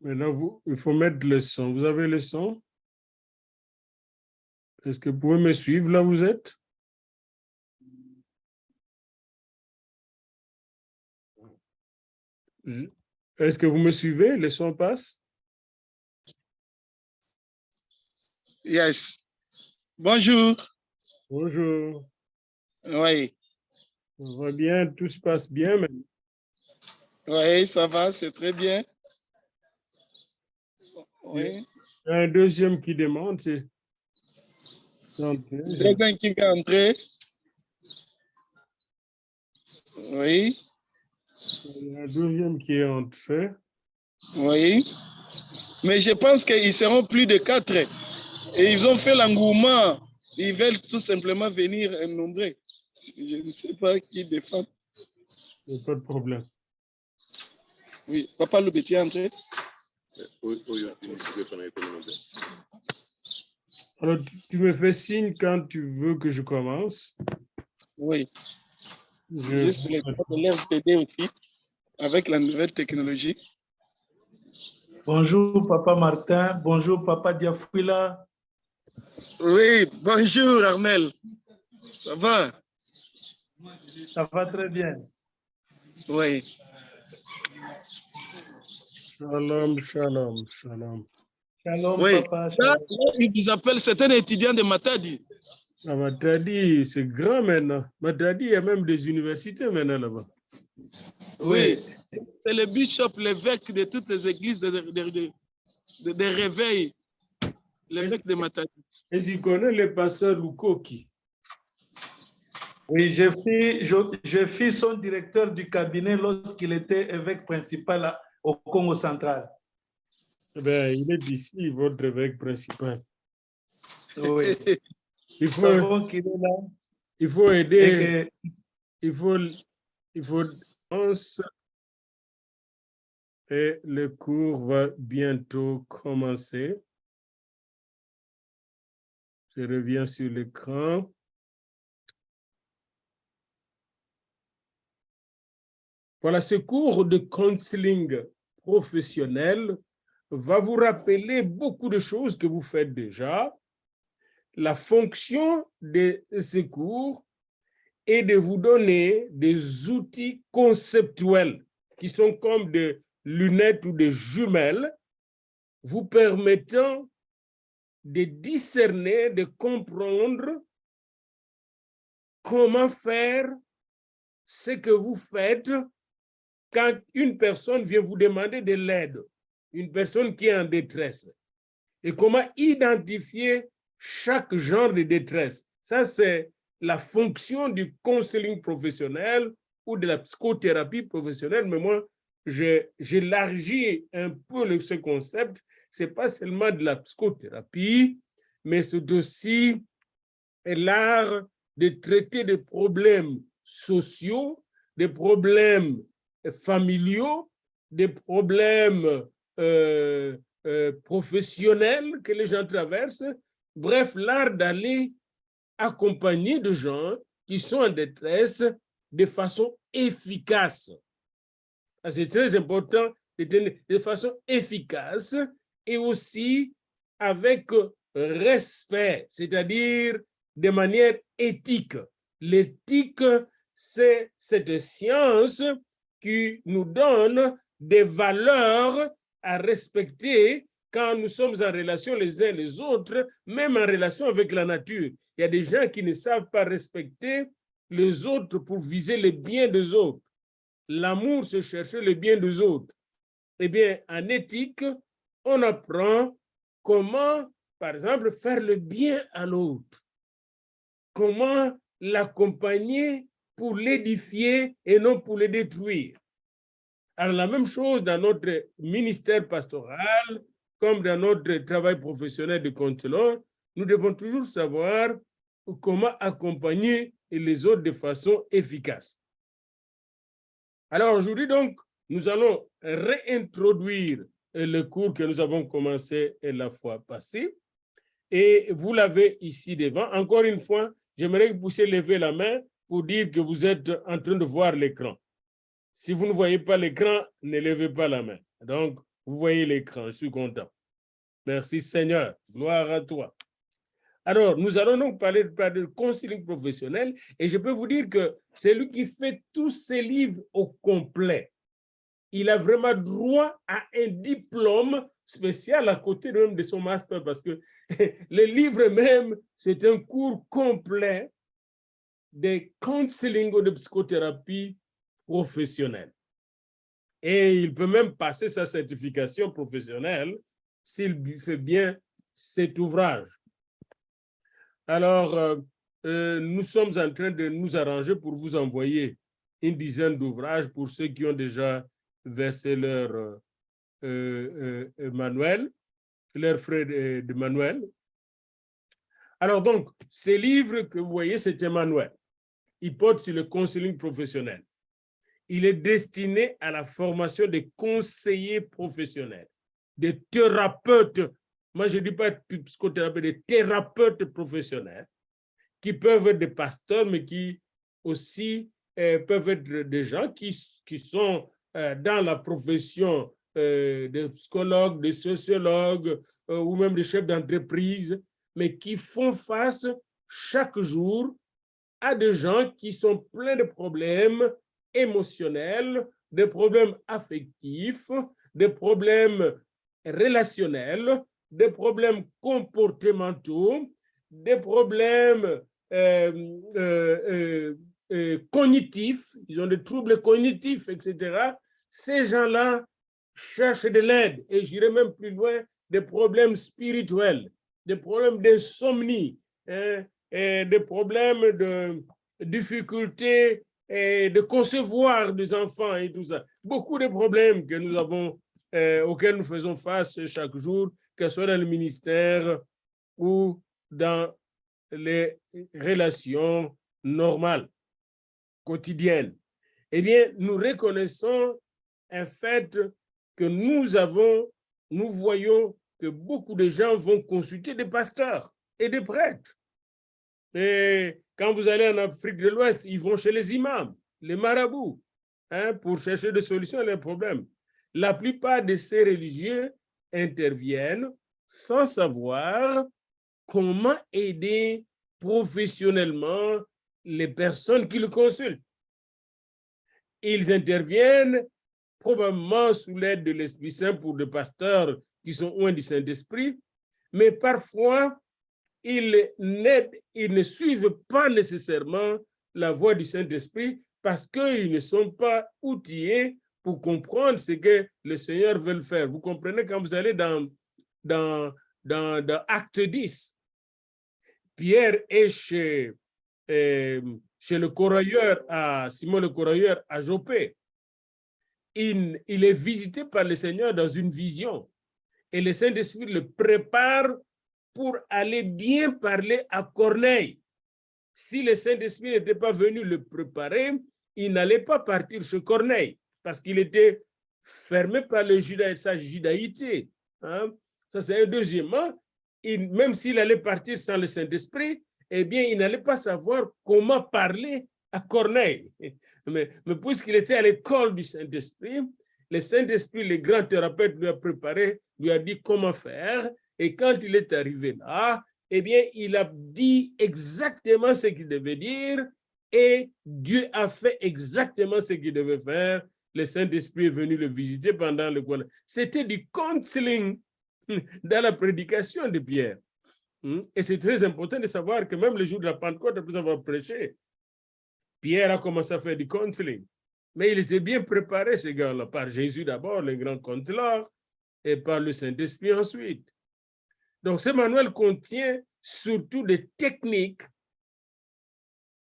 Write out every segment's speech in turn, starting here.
Maintenant, il faut mettre le son. Vous avez le son? Est-ce que vous pouvez me suivre là où vous êtes? Est-ce que vous me suivez? Le son passe? Yes. Bonjour. Bonjour. Oui. Ça va bien? Tout se passe bien maintenant? Oui, ça va, c'est très bien. Oui. Il y a un deuxième qui demande, c'est... Quelqu'un qui veut entrer. Oui. Il y a un deuxième qui est entré. Oui. Mais je pense qu'ils seront plus de 4. Et ils ont fait l'engouement. Ils veulent tout simplement venir nombrer. Je ne sais pas qui défend. Il n'y a pas de problème. Oui. Papa Loubeti est entré. Alors, tu me fais signe quand tu veux que je commence. Oui. Je... Juste les de l'air d'aider aussi avec la nouvelle technologie. Bonjour, Papa Martin. Bonjour, Papa Diafouila. Oui, bonjour, Armel. Ça va? Ça va très bien. Oui. Shalom, shalom, shalom. Shalom, Oui. Papa. Là, Shalom. ils vous appellent, c'est un étudiant de Matadi. Ah, Matadi, c'est grand maintenant. Matadi, il y a même des universités maintenant là-bas. Oui. C'est le bishop, l'évêque de toutes les églises des réveils. L'évêque de Matadi. Et tu connais le pasteur Lukoki? Oui, je fus son directeur du cabinet lorsqu'il était évêque principal au Congo central. Eh bien, il est d'ici, votre évêque principal. Oui. Il faut, savons qu'il est là. Il faut aider. Que... Il faut. Et le cours va bientôt commencer. Je reviens sur l'écran. Voilà, ce cours de counseling professionnel va vous rappeler beaucoup de choses que vous faites déjà. La fonction de ces cours est de vous donner des outils conceptuels qui sont comme des lunettes ou des jumelles vous permettant de discerner, de comprendre comment faire ce que vous faites quand une personne vient vous demander de l'aide, une personne qui est en détresse, et comment identifier chaque genre de détresse. Ça, c'est la fonction du counseling professionnel ou de la psychothérapie professionnelle, mais moi, j'élargis un peu ce concept. Ce n'est pas seulement de la psychothérapie, mais c'est aussi l'art de traiter des problèmes sociaux, des problèmes familiaux, des problèmes professionnels que les gens traversent. Bref, l'art d'aller accompagner des gens qui sont en détresse de façon efficace. C'est très important de façon efficace et aussi avec respect, c'est-à-dire de manière éthique. L'éthique, c'est cette science qui nous donne des valeurs à respecter quand nous sommes en relation les uns les autres, même en relation avec la nature. Il y a des gens qui ne savent pas respecter les autres pour viser le bien des autres. L'amour, c'est chercher le bien des autres. Eh bien, en éthique, on apprend comment, par exemple, faire le bien à l'autre. Comment l'accompagner pour l'édifier et non pour le détruire. Alors, la même chose dans notre ministère pastoral, comme dans notre travail professionnel de counselor, nous devons toujours savoir comment accompagner les autres de façon efficace. Alors, aujourd'hui, donc, nous allons réintroduire le cours que nous avons commencé la fois passée. Et vous l'avez ici devant. Encore une fois, j'aimerais que vous puissiez lever la main pour dire que vous êtes en train de voir l'écran. Si vous ne voyez pas l'écran, ne levez pas la main. Donc, Vous voyez l'écran, je suis content. Merci Seigneur, gloire à toi. Alors, nous allons donc parler de counseling professionnel et je peux vous dire que c'est lui qui fait tous ces livres au complet. Il a vraiment droit à un diplôme spécial à côté même de son master parce que le livre même, c'est un cours complet de counseling ou de psychothérapie professionnelle. Et il peut même passer sa certification professionnelle s'il fait bien cet ouvrage. Alors, nous sommes en train de nous arranger pour vous envoyer une dizaine d'ouvrages pour ceux qui ont déjà versé leur manuel, leurs frais de manuel. Alors donc, ces livres que vous voyez, c'est un manuel. Il porte sur le counseling professionnel. Il est destiné à la formation des conseillers professionnels, des thérapeutes. Moi, je ne dis pas psychothérapeutes, des thérapeutes professionnels qui peuvent être des pasteurs, mais qui aussi peuvent être des gens qui sont dans la profession de psychologues, de sociologues ou même de chefs d'entreprise, mais qui font face chaque jour à des gens qui sont pleins de problèmes émotionnels, des problèmes affectifs, des problèmes relationnels, des problèmes comportementaux, des problèmes cognitifs, ils ont des troubles cognitifs, etc. Ces gens-là cherchent de l'aide, et j'irai même plus loin, des problèmes spirituels, des problèmes d'insomnie, des problèmes de difficultés de concevoir des enfants et tout ça. Beaucoup de problèmes que nous avons, auxquels nous faisons face chaque jour, que ce soit dans le ministère ou dans les relations normales, quotidiennes. Eh bien, nous reconnaissons un fait que nous voyons que beaucoup de gens vont consulter des pasteurs et des prêtres. Et quand vous allez en Afrique de l'Ouest, ils vont chez les imams, les marabouts, pour chercher des solutions à leurs problèmes. La plupart de ces religieux interviennent sans savoir comment aider professionnellement les personnes qui le consultent. Ils interviennent probablement sous l'aide de l'Esprit Saint pour des pasteurs qui sont loin du Saint-Esprit, mais parfois, ils ne suivent pas nécessairement la voie du Saint-Esprit parce qu'ils ne sont pas outillés pour comprendre ce que le Seigneur veut faire. Vous comprenez, quand vous allez dans Acte 10, Pierre est chez le corailleur, Simon le corailleur à Jopé. Il est visité par le Seigneur dans une vision et le Saint-Esprit le prépare pour aller bien parler à Corneille. Si le Saint-Esprit n'était pas venu le préparer, il n'allait pas partir chez Corneille parce qu'il était fermé par sa judaïté. Ça, c'est un deuxièmement. Même s'il allait partir sans le Saint-Esprit, eh bien, il n'allait pas savoir comment parler à Corneille. Mais puisqu'il était à l'école du Saint-Esprit, le Saint-Esprit, le grand thérapeute, lui a préparé, lui a dit comment faire. Et quand il est arrivé là, eh bien, il a dit exactement ce qu'il devait dire et Dieu a fait exactement ce qu'il devait faire. Le Saint-Esprit est venu le visiter pendant le cours. C'était du counseling dans la prédication de Pierre. Et c'est très important de savoir que même le jour de la Pentecôte, après avoir prêché, Pierre a commencé à faire du counseling. Mais il était bien préparé, ce gars-là, par Jésus d'abord, le grand counselor, et par le Saint-Esprit ensuite. Donc, ce manuel contient surtout des techniques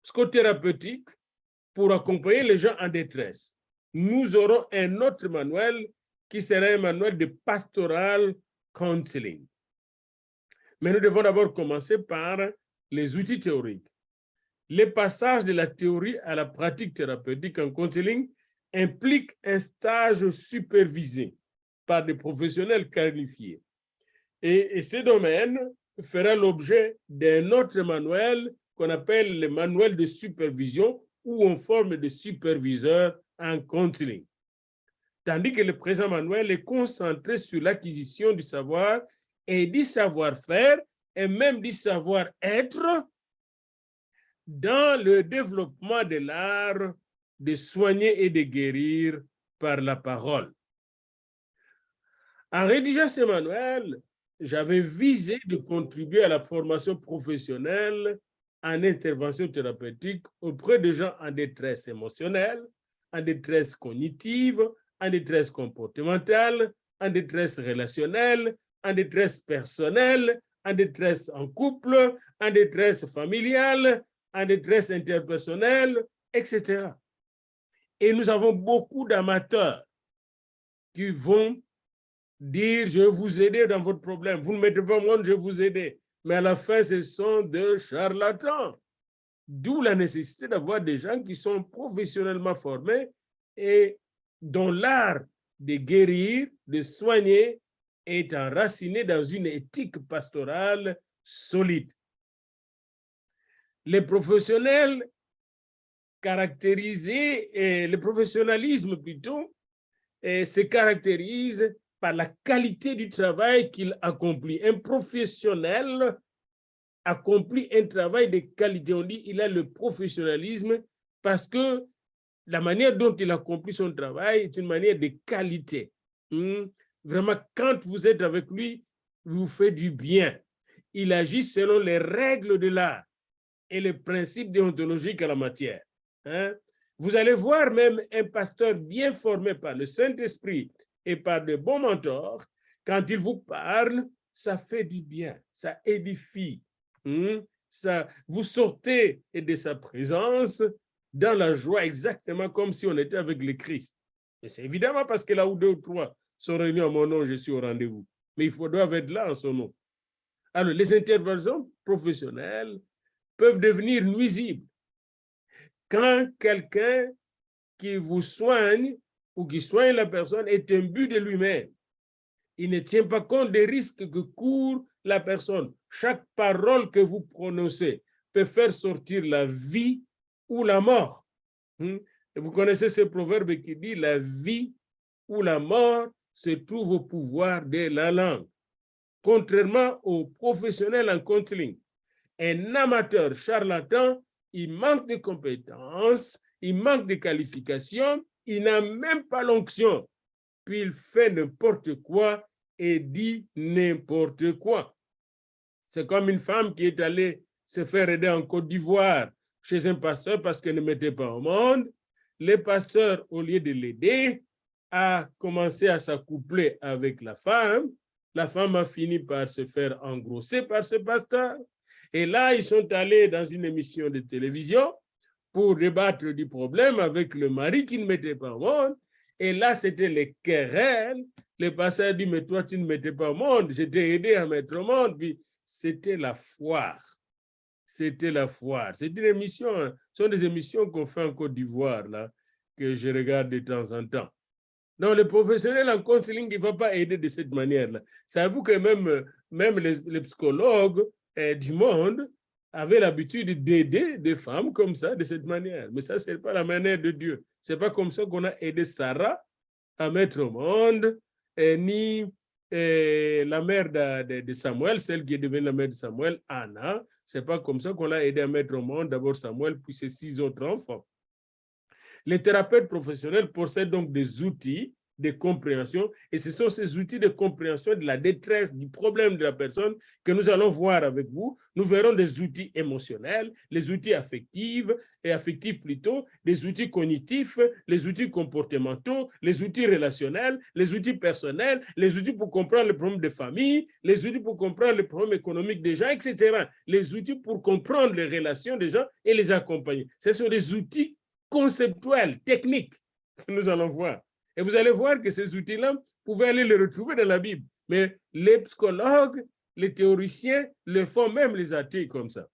psychothérapeutiques pour accompagner les gens en détresse. Nous aurons un autre manuel qui sera un manuel de pastoral counseling. Mais nous devons d'abord commencer par les outils théoriques. Les passages de la théorie à la pratique thérapeutique en counseling impliquent un stage supervisé par des professionnels qualifiés. Et ce domaine fera l'objet d'un autre manuel qu'on appelle le manuel de supervision ou en forme de superviseur en counseling. tandis que le président manuel est concentré sur l'acquisition du savoir et du savoir-faire et même du savoir-être dans le développement de l'art de soigner et de guérir par la parole. En rédigeant ce manuel, j'avais visé de contribuer à la formation professionnelle en intervention thérapeutique auprès de gens en détresse émotionnelle, en détresse cognitive, en détresse comportementale, en détresse relationnelle, en détresse personnelle, en détresse en couple, en détresse familiale, en détresse interpersonnelle, etc. Et nous avons beaucoup d'amateurs qui vont dire « je vais vous aider dans votre problème, vous ne mettez pas au monde, je vais vous aider ». Mais à la fin, ce sont des charlatans. D'où la nécessité d'avoir des gens qui sont professionnellement formés et dont l'art de guérir, de soigner est enraciné dans une éthique pastorale solide. Les professionnels caractérisés, le professionnalisme plutôt, se caractérise par la qualité du travail qu'il accomplit. Un professionnel accomplit un travail de qualité. On dit qu'il a le professionnalisme parce que la manière dont il accomplit son travail est une manière de qualité. Vraiment, quand vous êtes avec lui, vous faites du bien. Il agit selon les règles de l'art et les principes déontologiques en la matière. Vous allez voir même un pasteur bien formé par le Saint-Esprit et par de bons mentors, quand il vous parle, ça fait du bien, ça édifie. Ça, vous sortez de sa présence dans la joie, exactement comme si on était avec le Christ. Et c'est évidemment parce que là où 2 ou 3 sont réunis en mon nom, je suis au rendez-vous. Mais il doivent être là en son nom. Alors, les interventions professionnelles peuvent devenir nuisibles. Quand quelqu'un qui vous soigne ou qui soigne la personne est imbu de lui-même, il ne tient pas compte des risques que court la personne. Chaque parole que vous prononcez peut faire sortir la vie ou la mort. Et vous connaissez ce proverbe qui dit « la vie ou la mort se trouve au pouvoir de la langue ». Contrairement aux professionnels en counseling, un amateur charlatan, il manque de compétences, il manque de qualifications, il n'a même pas l'onction. Puis il fait n'importe quoi et dit n'importe quoi. C'est comme une femme qui est allée se faire aider en Côte d'Ivoire chez un pasteur parce qu'elle ne mettait pas au monde. Le pasteur, au lieu de l'aider, a commencé à s'accoupler avec la femme. La femme a fini par se faire engrosser par ce pasteur. Et là, ils sont allés dans une émission de télévision pour débattre du problème avec le mari qui ne mettait pas au monde. Et là, c'était les querelles. Le pasteur dit, mais toi, tu ne mettais pas au monde. Je t'ai aidé à mettre au monde. Puis, c'était la foire. C'était la foire. C'est une émission, ce sont des émissions qu'on fait en Côte d'Ivoire, là, que je regarde de temps en temps. Non, le professionnel en counseling, il ne va pas aider de cette manière-là. Savez-vous que même les psychologues du monde avaient l'habitude d'aider des femmes comme ça, de cette manière. Mais ça, ce n'est pas la manière de Dieu. Ce n'est pas comme ça qu'on a aidé Sarah à mettre au monde, ni la mère de Samuel, celle qui est devenue la mère de Samuel, Anna. Ce n'est pas comme ça qu'on l'a aidé à mettre au monde d'abord Samuel, puis ses 6 autres enfants. Les thérapeutes professionnels possèdent donc des outils de compréhension et ce sont ces outils de compréhension de la détresse, du problème de la personne que nous allons voir avec vous. Nous verrons des outils émotionnels, les outils affectifs plutôt, des outils cognitifs, les outils comportementaux, les outils relationnels, les outils personnels, les outils pour comprendre les problèmes de famille, les outils pour comprendre les problèmes économiques des gens, etc. Les outils pour comprendre les relations des gens et les accompagner. Ce sont des outils conceptuels, techniques que nous allons voir. Et vous allez voir que ces outils-là, vous pouvez aller les retrouver dans la Bible. Mais les psychologues, les théoriciens le font, même les athées comme ça.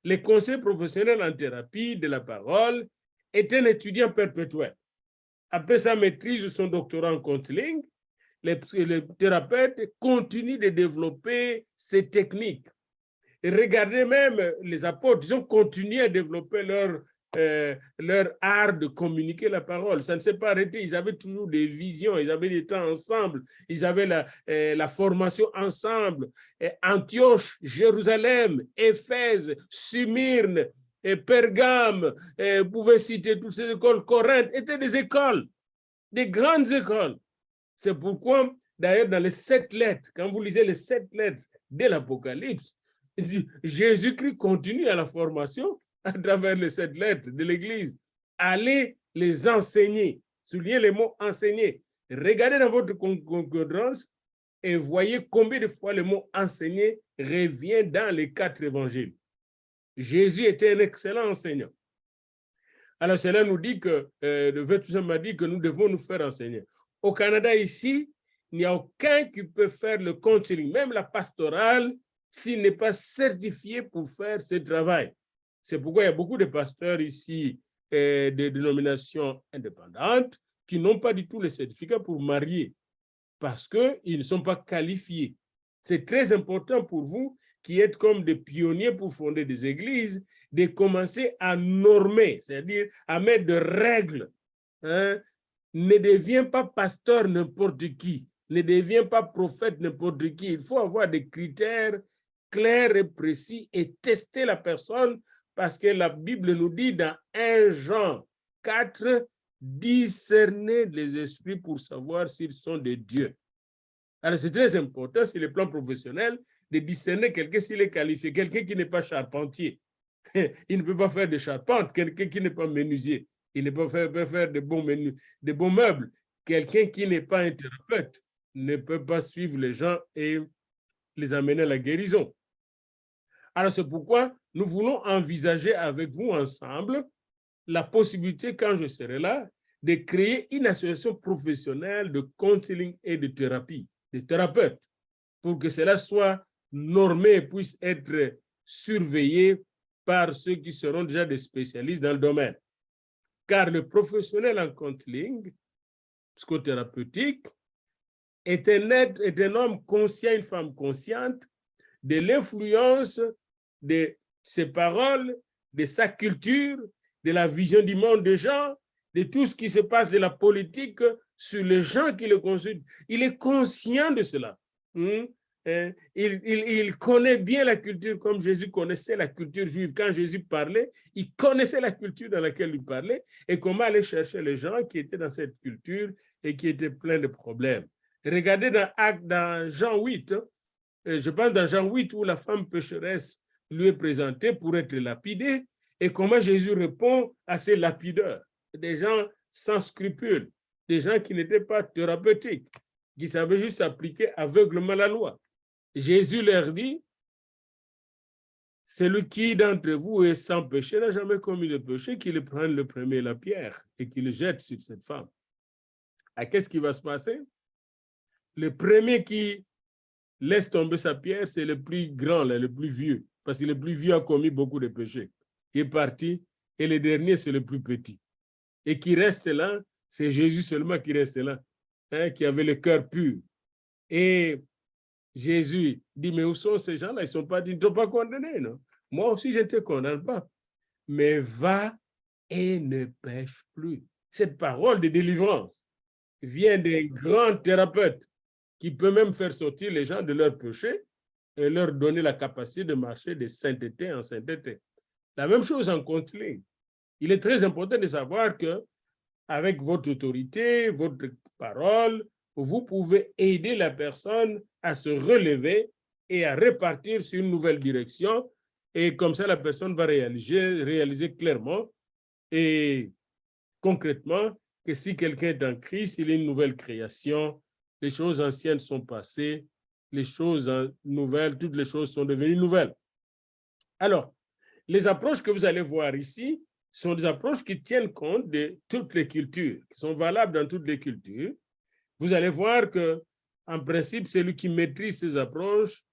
Les conseils professionnels en thérapie de la parole est un étudiant perpétuel. Après sa maîtrise ou son doctorat en counseling, les thérapeutes continuent de développer ces techniques. Et regardez même les apôtres, ils ont continué à développer leur leur art de communiquer la parole. Ça ne s'est pas arrêté. Ils avaient toujours des visions, ils avaient des temps ensemble, ils avaient la formation ensemble. Et Antioche, Jérusalem, Éphèse, Smyrne, et Pergame, vous pouvez citer toutes ces écoles, Corinthe, étaient des écoles, des grandes écoles. C'est pourquoi, d'ailleurs, dans les 7 lettres, quand vous lisez les 7 lettres de l'Apocalypse, Jésus-Christ continue à la formation à travers les 7 lettres de l'Église. Allez les enseigner. Soulignez les mots enseigner. Regardez dans votre concordance et voyez combien de fois le mot enseigner revient dans les 4 évangiles. Jésus était un excellent enseignant. Alors, cela nous dit que, le Verset m'a dit que nous devons nous faire enseigner. Au Canada, ici, il n'y a aucun qui peut faire le counseling, même la pastorale, s'il n'est pas certifié pour faire ce travail. C'est pourquoi il y a beaucoup de pasteurs ici, des dénominations indépendantes, qui n'ont pas du tout les certificats pour marier, parce qu'ils ne sont pas qualifiés. C'est très important pour vous, qui êtes comme des pionniers pour fonder des églises, de commencer à normer, c'est-à-dire à mettre des règles. Hein? Ne deviens pas pasteur n'importe qui, ne deviens pas prophète n'importe qui. Il faut avoir des critères clairs et précis et tester la personne, parce que la Bible nous dit dans 1 Jean 4, discerner les esprits pour savoir s'ils sont de Dieu. Alors c'est très important sur le plan professionnel de discerner quelqu'un s'il est qualifié, quelqu'un qui n'est pas charpentier. Il ne peut pas faire de charpente, quelqu'un qui n'est pas menuisier. Il ne peut pas faire de bons meubles. Quelqu'un qui n'est pas un thérapeute ne peut pas suivre les gens et les amener à la guérison. Alors, c'est pourquoi nous voulons envisager avec vous ensemble la possibilité, quand je serai là, de créer une association professionnelle de counseling et de thérapie, de thérapeutes, pour que cela soit normé et puisse être surveillé par ceux qui seront déjà des spécialistes dans le domaine. Car le professionnel en counseling psychothérapeutique est un homme conscient, une femme consciente de l'influence de ses paroles, de sa culture, de la vision du monde des gens, de tout ce qui se passe de la politique sur les gens qui le consultent. Il est conscient de cela. Il connaît bien la culture comme Jésus connaissait la culture juive. Quand Jésus parlait, il connaissait la culture dans laquelle il parlait et comment aller chercher les gens qui étaient dans cette culture et qui étaient pleins de problèmes. Regardez dans Jean 8, je pense dans Jean 8 où la femme pécheresse lui est présentée pour être lapidée et comment Jésus répond à ces lapideurs, des gens sans scrupules, des gens qui n'étaient pas thérapeutiques, qui savaient juste appliquer aveuglement la loi. Jésus leur dit, celui qui d'entre vous est sans péché n'a jamais commis de péché, qu'il prenne le premier la pierre et qu'il le jette sur cette femme. Qu'est-ce qui va se passer? Le premier qui laisse tomber sa pierre, c'est le plus grand, le plus vieux, parce que le plus vieux a commis beaucoup de péchés. Il est parti, et le dernier, c'est le plus petit. Et qui reste là, c'est Jésus seulement qui reste là, qui avait le cœur pur. Et Jésus dit, mais où sont ces gens-là? Ils ne sont pas condamnés, non? Moi aussi, je ne te condamne pas. Mais va et ne pêche plus. Cette parole de délivrance vient d'un grand thérapeute qui peut même faire sortir les gens de leur péché et leur donner la capacité de marcher de sainteté en sainteté. La même chose en counseling. Il est très important de savoir que avec votre autorité, votre parole, vous pouvez aider la personne à se relever et à repartir sur une nouvelle direction. Et comme ça, la personne va réaliser clairement et concrètement que si quelqu'un est en Christ, il est une nouvelle création. Les choses anciennes sont passées, les choses nouvelles, toutes les choses sont devenues nouvelles. Alors, les approches que vous allez voir ici sont des approches qui tiennent compte de toutes les cultures, qui sont valables dans toutes les cultures. Vous allez voir que, en principe, celui qui maîtrise ces approches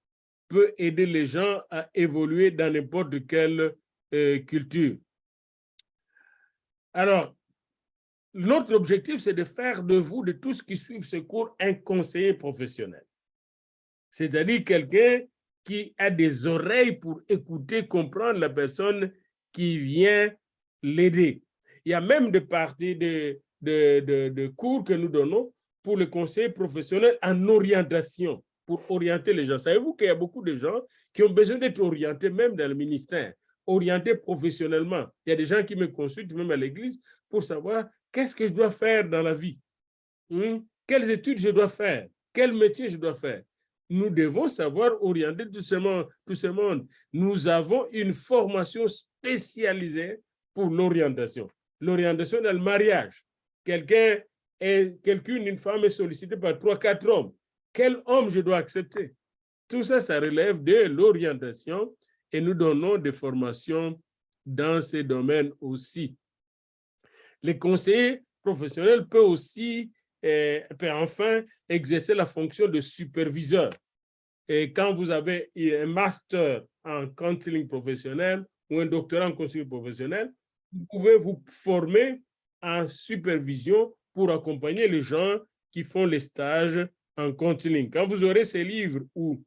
peut aider les gens à évoluer dans n'importe quelle culture. Alors, notre objectif, c'est de faire de vous, de tous qui suivent ce cours, un conseiller professionnel. C'est-à-dire quelqu'un qui a des oreilles pour écouter, comprendre la personne qui vient l'aider. Il y a même des parties de cours que nous donnons pour les conseillers professionnels en orientation, pour orienter les gens. Savez-vous qu'il y a beaucoup de gens qui ont besoin d'être orientés, même dans le ministère, orientés professionnellement. Il y a des gens qui me consultent, même à l'église, pour savoir qu'est-ce que je dois faire dans la vie. Quelles études je dois faire, quel métier je dois faire. Nous devons savoir orienter tout ce monde. Nous avons une formation spécialisée pour l'orientation. L'orientation dans le mariage. Une femme est sollicitée par 3-4 hommes. Quel homme je dois accepter? Tout ça, ça relève de l'orientation et nous donnons des formations dans ces domaines aussi. Les conseillers professionnels peuvent aussi enfin exercer la fonction de superviseur. Et quand vous avez un master en counseling professionnel ou un doctorat en counseling professionnel, vous pouvez vous former en supervision pour accompagner les gens qui font les stages en counseling. Quand vous aurez ces livres ou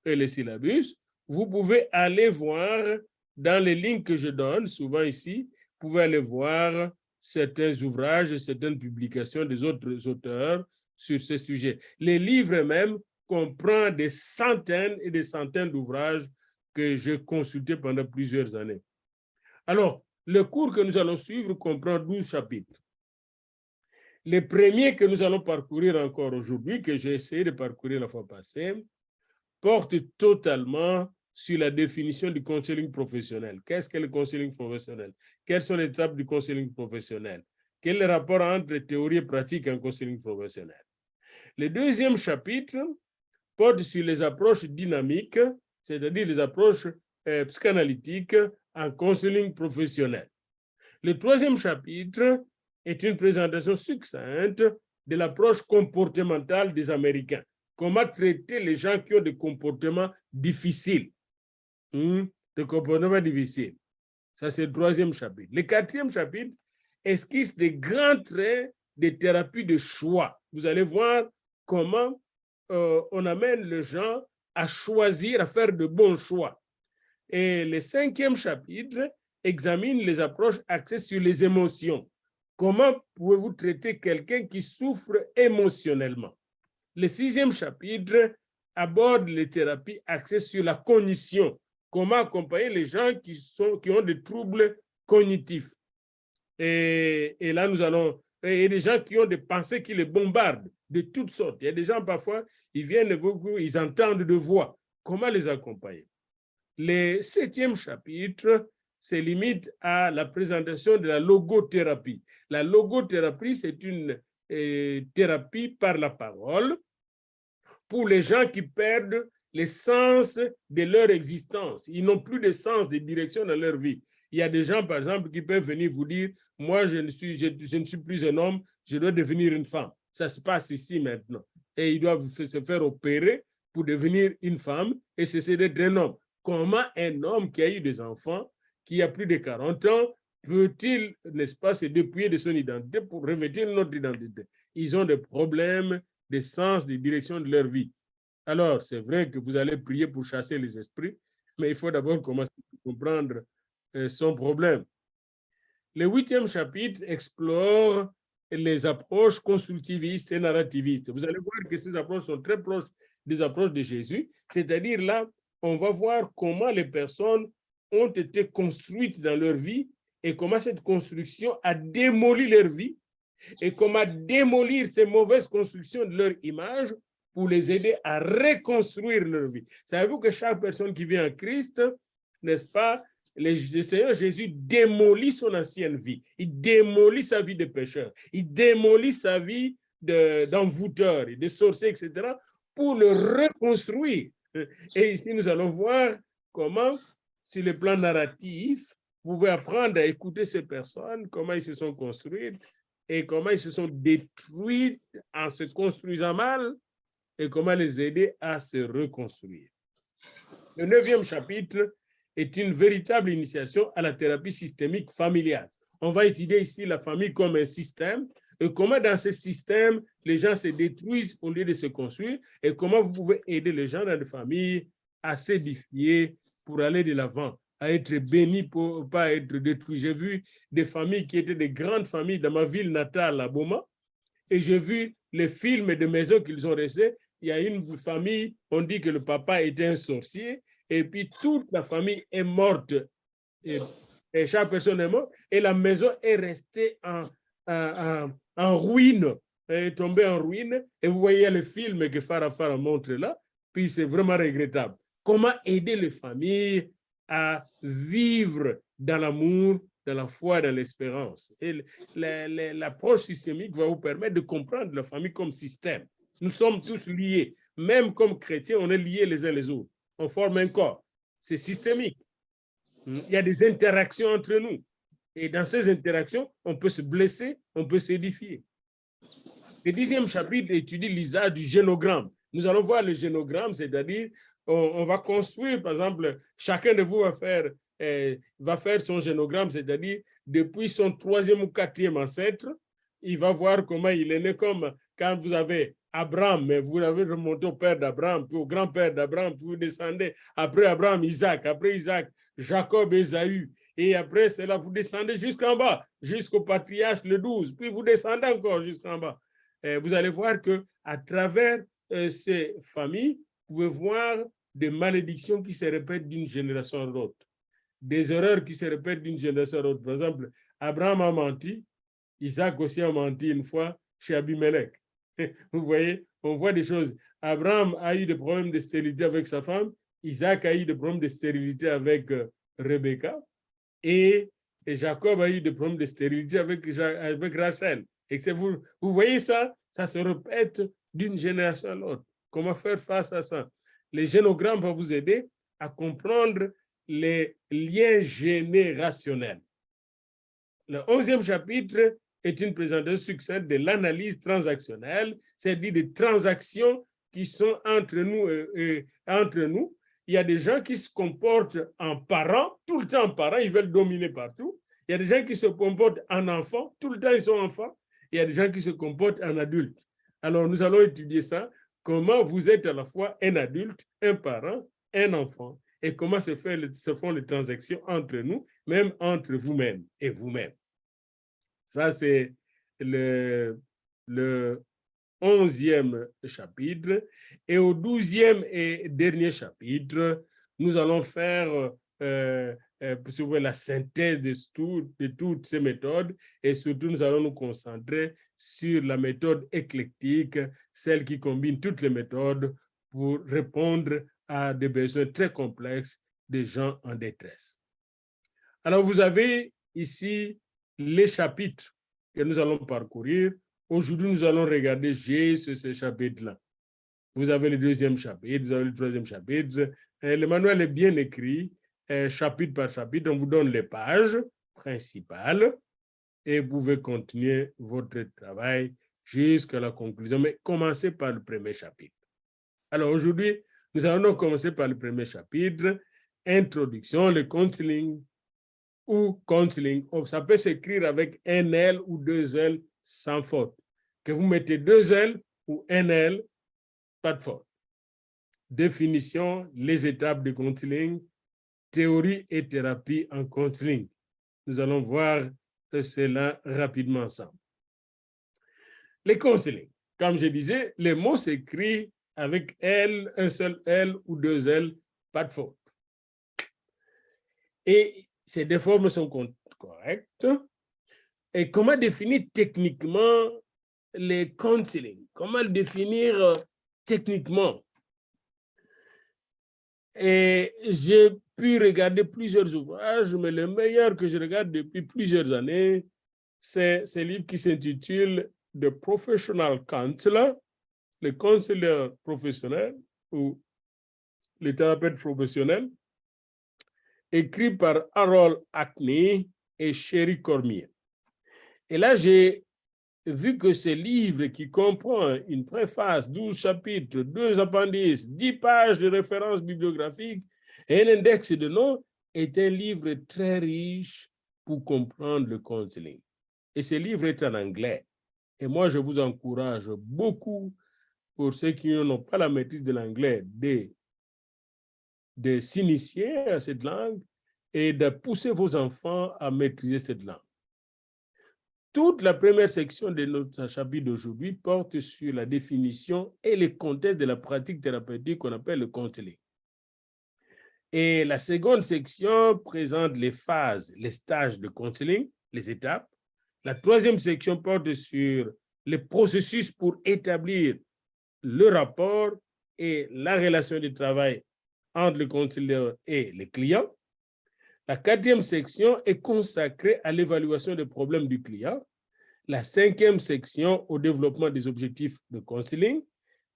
les syllabus, vous pouvez aller voir dans les lignes que je donne, souvent ici, vous pouvez aller voir certains ouvrages, certaines publications des autres auteurs sur ce sujet. Les livres même comprennent des centaines et des centaines d'ouvrages que j'ai consultés pendant plusieurs années. Alors, le cours que nous allons suivre comprend 12 chapitres. Les premiers que nous allons parcourir encore aujourd'hui, que j'ai essayé de parcourir la fois passée, portent totalement sur la définition du counseling professionnel. Qu'est-ce que le counseling professionnel? Quelles sont les étapes du counseling professionnel? Quel est le rapport entre théorie et pratique en counseling professionnel? Le deuxième chapitre porte sur les approches dynamiques, c'est-à-dire les approches psychanalytiques en counseling professionnel. Le troisième chapitre est une présentation succincte de l'approche comportementale des Américains. Comment traiter les gens qui ont des comportements difficiles. Des comportements difficiles. Ça, c'est le troisième chapitre. Le quatrième chapitre esquisse des grands traits des thérapies de choix. Vous allez voir comment on amène les gens à choisir, à faire de bons choix. Et le cinquième chapitre examine les approches axées sur les émotions. Comment pouvez-vous traiter quelqu'un qui souffre émotionnellement? Le sixième chapitre aborde les thérapies axées sur la cognition. Comment accompagner les gens qui ont des troubles cognitifs. Et là, nous allons... Et des gens qui ont des pensées qui les bombardent de toutes sortes. Il y a des gens, parfois, ils viennent, ils entendent de voix. Comment les accompagner? Le septième chapitre se limite à la présentation de la logothérapie. La logothérapie, c'est une thérapie par la parole pour les gens qui perdent le sens de leur existence. Ils n'ont plus de sens, de direction dans leur vie. Il y a des gens, par exemple, qui peuvent venir vous dire, moi, je ne suis plus un homme, je dois devenir une femme. Ça se passe ici maintenant. Et ils doivent se faire opérer pour devenir une femme et cesser d'être un homme. Comment un homme qui a eu des enfants, qui a plus de 40 ans, peut-il, n'est-ce pas, se dépouiller de son identité pour revêtir notre identité? Ils ont des problèmes de sens, de direction de leur vie. Alors, c'est vrai que vous allez prier pour chasser les esprits, mais il faut d'abord commencer à comprendre son problème. Le huitième chapitre explore les approches constructivistes et narrativistes. Vous allez voir que ces approches sont très proches des approches de Jésus, c'est-à-dire là, on va voir comment les personnes ont été construites dans leur vie et comment cette construction a démoli leur vie et comment démolir ces mauvaises constructions de leur image pour les aider à reconstruire leur vie. Savez-vous que chaque personne qui vient en Christ, n'est-ce pas, le Seigneur Jésus démolit son ancienne vie. Il démolit sa vie de pécheur. Il démolit sa vie d'envoûteur, de sorcier, etc. pour le reconstruire. Et ici, nous allons voir comment, sur le plan narratif, vous pouvez apprendre à écouter ces personnes, comment ils se sont construites et comment ils se sont détruites en se construisant mal et comment les aider à se reconstruire. Le 9e chapitre est une véritable initiation à la thérapie systémique familiale. On va étudier ici la famille comme un système et comment dans ce système, les gens se détruisent au lieu de se construire et comment vous pouvez aider les gens dans les familles à s'édifier pour aller de l'avant. à être bénis pour pas être détruits. J'ai vu des familles qui étaient des grandes familles dans ma ville natale, à Boma, et j'ai vu les films de maisons qu'ils ont restés. Il y a une famille, on dit que le papa était un sorcier, et puis toute la famille est morte. Et chaque personne est morte, et la maison est restée en ruine, est tombée en ruine, et vous voyez le film que Farah montre là, puis c'est vraiment regrettable. Comment aider les familles à vivre dans l'amour, dans la foi, dans l'espérance. Et l'approche systémique va vous permettre de comprendre la famille comme système. Nous sommes tous liés. Même comme chrétiens, on est liés les uns les autres. On forme un corps. C'est systémique. Il y a des interactions entre nous. Et dans ces interactions, on peut se blesser, on peut s'édifier. Le 10e chapitre étudie l'usage du génogramme. Nous allons voir le génogramme, c'est-à-dire on va construire, par exemple, chacun de vous va faire son génogramme, c'est-à-dire depuis son 3e ou 4e ancêtre, il va voir comment il est né, comme quand vous avez Abraham, mais vous avez remonté au père d'Abraham, puis au grand-père d'Abraham, puis vous descendez après Abraham, Isaac, après Isaac, Jacob, Ésaü, et après cela, vous descendez jusqu'en bas, jusqu'au patriarche le 12, puis vous descendez encore jusqu'en bas. Et vous allez voir qu'à travers ces familles, vous pouvez voir des malédictions qui se répètent d'une génération à l'autre, des erreurs qui se répètent d'une génération à l'autre. Par exemple, Abraham a menti, Isaac aussi a menti une fois chez Abimelech. Vous voyez, on voit des choses. Abraham a eu des problèmes de stérilité avec sa femme, Isaac a eu des problèmes de stérilité avec Rebecca, et Jacob a eu des problèmes de stérilité avec Rachel. Et vous voyez ça, ça se répète d'une génération à l'autre. Comment faire face à ça? Les génogrammes vont vous aider à comprendre les liens générationnels. Le 11e chapitre est une présentation succincte de l'analyse transactionnelle, c'est-à-dire des transactions qui sont entre nous. Il y a des gens qui se comportent en parents, tout le temps en parents, ils veulent dominer partout. Il y a des gens qui se comportent en enfants, tout le temps ils sont enfants. Il y a des gens qui se comportent en adultes. Alors, nous allons étudier ça, comment vous êtes à la fois un adulte, un parent, un enfant, et comment se font les transactions entre nous, même entre vous-même et vous-même. Ça, c'est le 11e chapitre. Et au 12e et dernier chapitre, nous allons faire la synthèse de toutes ces méthodes, et surtout, nous allons nous concentrer sur la méthode éclectique, celle qui combine toutes les méthodes pour répondre à des besoins très complexes des gens en détresse. Alors, vous avez ici les chapitres que nous allons parcourir. Aujourd'hui, nous allons regarder ce chapitre-là. Vous avez le 2e chapitre, vous avez le 3e chapitre. Le manuel est bien écrit, chapitre par chapitre. On vous donne les pages principales et vous pouvez continuer votre travail jusqu'à la conclusion. Mais commencez par le 1er chapitre. Alors aujourd'hui, nous allons commencer par le 1er chapitre, introduction, le counseling ou counseling. Ça peut s'écrire avec un L ou 2 L sans faute. Que vous mettez 2 L ou un L, pas de faute. Définition, les étapes de counseling, théorie et thérapie en counseling. Nous allons voir cela rapidement ensemble. Les counseling, comme je disais, les mots s'écrivent avec L, un seul L ou 2 L, pas de faute. Et ces deux formes sont correctes. Et comment définir techniquement les counseling? Comment le définir techniquement? Et j'ai pu regarder plusieurs ouvrages, mais le meilleur que je regarde depuis plusieurs années, c'est ce livre qui s'intitule « The Professional Counselor », le conseiller professionnel ou le thérapeute professionnel, écrit par Harold Hackney et Sherry Cormier. Et là, j'ai vu que ce livre qui comprend une préface, 12 chapitres, 2 appendices, 10 pages de références bibliographiques et un index de noms, est un livre très riche pour comprendre le counseling. Et ce livre est en anglais. Et moi, je vous encourage beaucoup, pour ceux qui n'ont pas la maîtrise de l'anglais, de s'initier à cette langue et de pousser vos enfants à maîtriser cette langue. Toute la première section de notre chapitre d'aujourd'hui porte sur la définition et le contexte de la pratique thérapeutique qu'on appelle le counseling. Et la seconde section présente les phases, les stages de counseling, les étapes. La troisième section porte sur le processus pour établir le rapport et la relation de travail entre le conseiller et les clients. La quatrième section est consacrée à l'évaluation des problèmes du client. La cinquième section au développement des objectifs de counseling.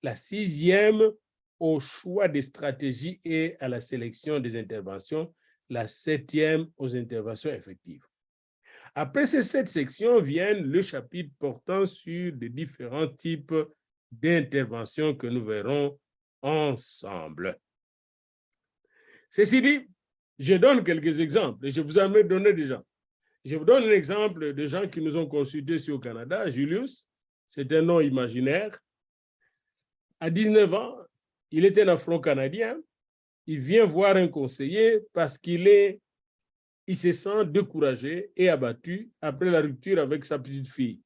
La sixième au choix des stratégies et à la sélection des interventions. La septième aux interventions effectives. Après ces 7 sections viennent le chapitre portant sur les différents types d'interventions que nous verrons ensemble. Ceci dit, je donne quelques exemples et je vous en ai donné déjà. Je vous donne un exemple de gens qui nous ont consultés ici au Canada. Julius, c'est un nom imaginaire. À 19 ans, il était un Afro-Canadien. Il vient voir un conseiller parce qu'il se sent découragé et abattu après la rupture avec sa petite fille,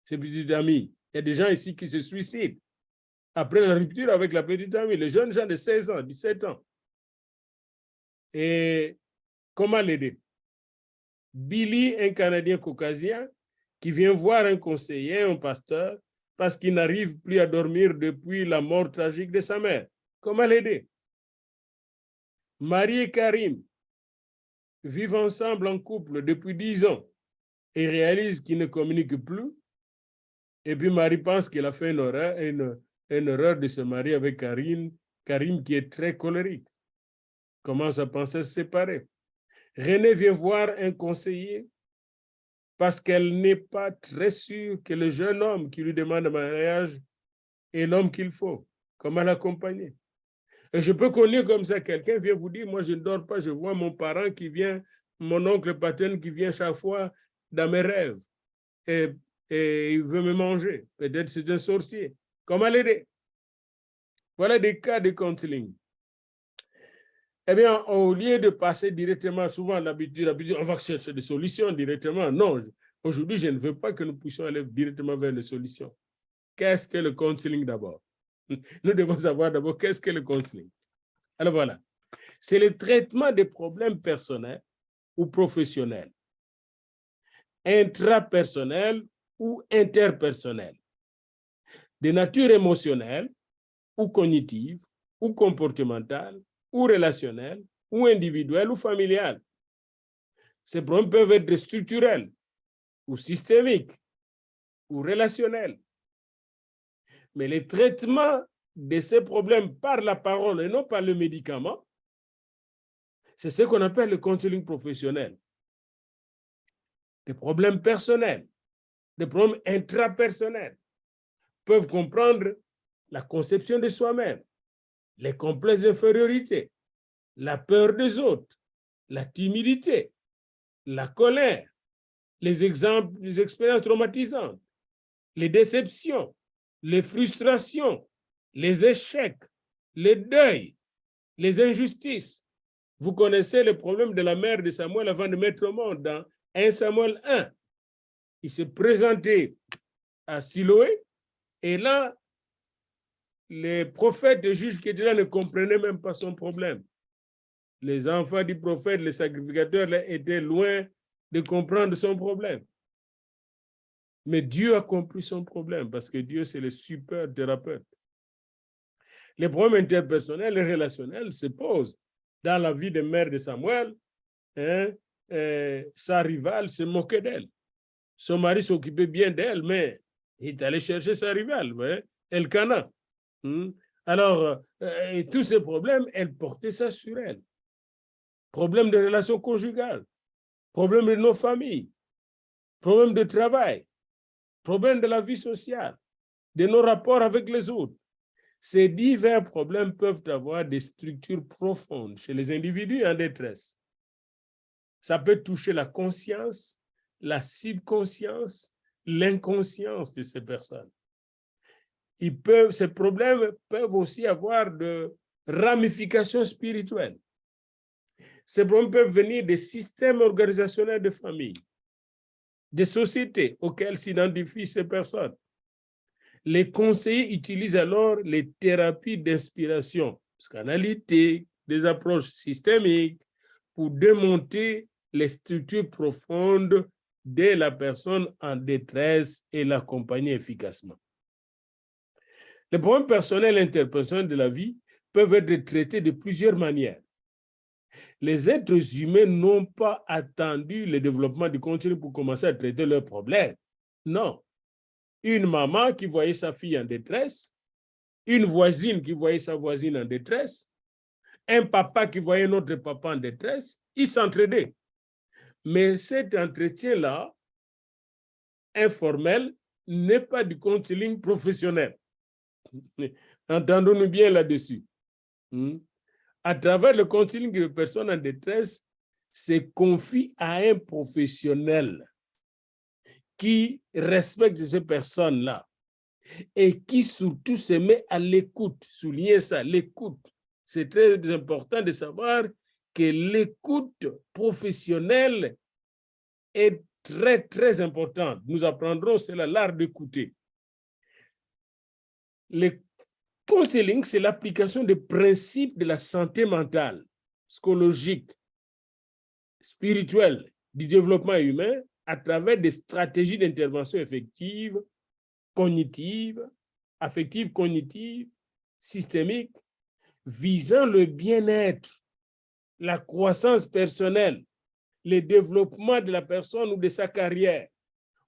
ses petites amies. Il y a des gens ici qui se suicident après la rupture avec la petite amie, les jeunes gens de 16 ans, 17 ans. Et comment l'aider? Billy, un Canadien caucasien, qui vient voir un conseiller, un pasteur, parce qu'il n'arrive plus à dormir depuis la mort tragique de sa mère. Comment l'aider? Marie et Karim vivent ensemble en couple depuis 10 ans et réalisent qu'ils ne communiquent plus. Et puis Marie pense qu'elle a fait une erreur de se marier avec Karim qui est très colérique. Commence à penser à se séparer. René vient voir un conseiller parce qu'elle n'est pas très sûre que le jeune homme qui lui demande un mariage est l'homme qu'il faut. Comment l'accompagner? Et je peux connaître comme ça, quelqu'un vient vous dire, moi je ne dors pas, je vois mon parent qui vient, mon oncle paterne qui vient chaque fois dans mes rêves et il veut me manger. Peut-être c'est un sorcier. Comment l'aider? Voilà des cas de counseling. Eh bien, au lieu de passer directement, souvent l'habitude, on va chercher des solutions directement. Non, aujourd'hui, je ne veux pas que nous puissions aller directement vers les solutions. Qu'est-ce que le counseling d'abord? Nous devons savoir d'abord qu'est-ce que le counseling. Alors voilà, c'est le traitement des problèmes personnels ou professionnels, intrapersonnels ou interpersonnels, de nature émotionnelle ou cognitive ou comportementale ou relationnelle ou individuelle ou familiale. Ces problèmes peuvent être structurels ou systémiques ou relationnels. Mais le traitement de ces problèmes par la parole et non par le médicament, c'est ce qu'on appelle le counseling professionnel. Des problèmes personnels, des problèmes intrapersonnels peuvent comprendre la conception de soi-même, les complexes d'infériorité, la peur des autres, la timidité, la colère, les expériences traumatisantes, les déceptions, les frustrations, les échecs, les deuils, les injustices. Vous connaissez le problème de la mère de Samuel avant de mettre au monde dans 1 Samuel 1. Il s'est présenté à Siloé et là, les prophètes et juges qui étaient là ne comprenaient même pas son problème. Les enfants du prophète, les sacrificateurs là, étaient loin de comprendre son problème. Mais Dieu a compris son problème parce que Dieu, c'est le super thérapeute. Les problèmes interpersonnels et relationnels se posent dans la vie de mère de Samuel. Sa rivale se moquait d'elle. Son mari s'occupait bien d'elle, mais il est allé chercher sa rivale, Elkana. Alors, tous ces problèmes, elle portait ça sur elle. Problèmes de relations conjugales, problèmes de nos familles, problèmes de travail, problèmes de la vie sociale, de nos rapports avec les autres. Ces divers problèmes peuvent avoir des structures profondes chez les individus en détresse. Ça peut toucher la conscience, la subconscience, l'inconscience de ces personnes. Ces problèmes peuvent aussi avoir de ramifications spirituelles. Ces problèmes peuvent venir des systèmes organisationnels de famille, des sociétés auxquelles s'identifient ces personnes. Les conseillers utilisent alors les thérapies d'inspiration psychanalytique, des approches systémiques pour démonter les structures profondes de la personne en détresse et l'accompagner efficacement. Les problèmes personnels et interpersonnels de la vie peuvent être traités de plusieurs manières. Les êtres humains n'ont pas attendu le développement du contenu pour commencer à traiter leurs problèmes. Non. Une maman qui voyait sa fille en détresse, une voisine qui voyait sa voisine en détresse, un papa qui voyait notre papa en détresse, ils s'entraidaient. Mais cet entretien-là, informel, n'est pas du counseling professionnel. Entendons-nous bien là-dessus. À travers le counseling de personnes en détresse, c'est confié à un professionnel qui respecte ces personnes-là et qui surtout se met à l'écoute. Soulignez ça, l'écoute. C'est très important de savoir que l'écoute professionnelle est très, très importante. Nous apprendrons cela, l'art d'écouter. Le counseling, c'est l'application des principes de la santé mentale, psychologique, spirituelle, du développement humain à travers des stratégies d'intervention effectives, cognitives, affectives, cognitives, systémiques, visant le bien-être, la croissance personnelle, le développement de la personne ou de sa carrière,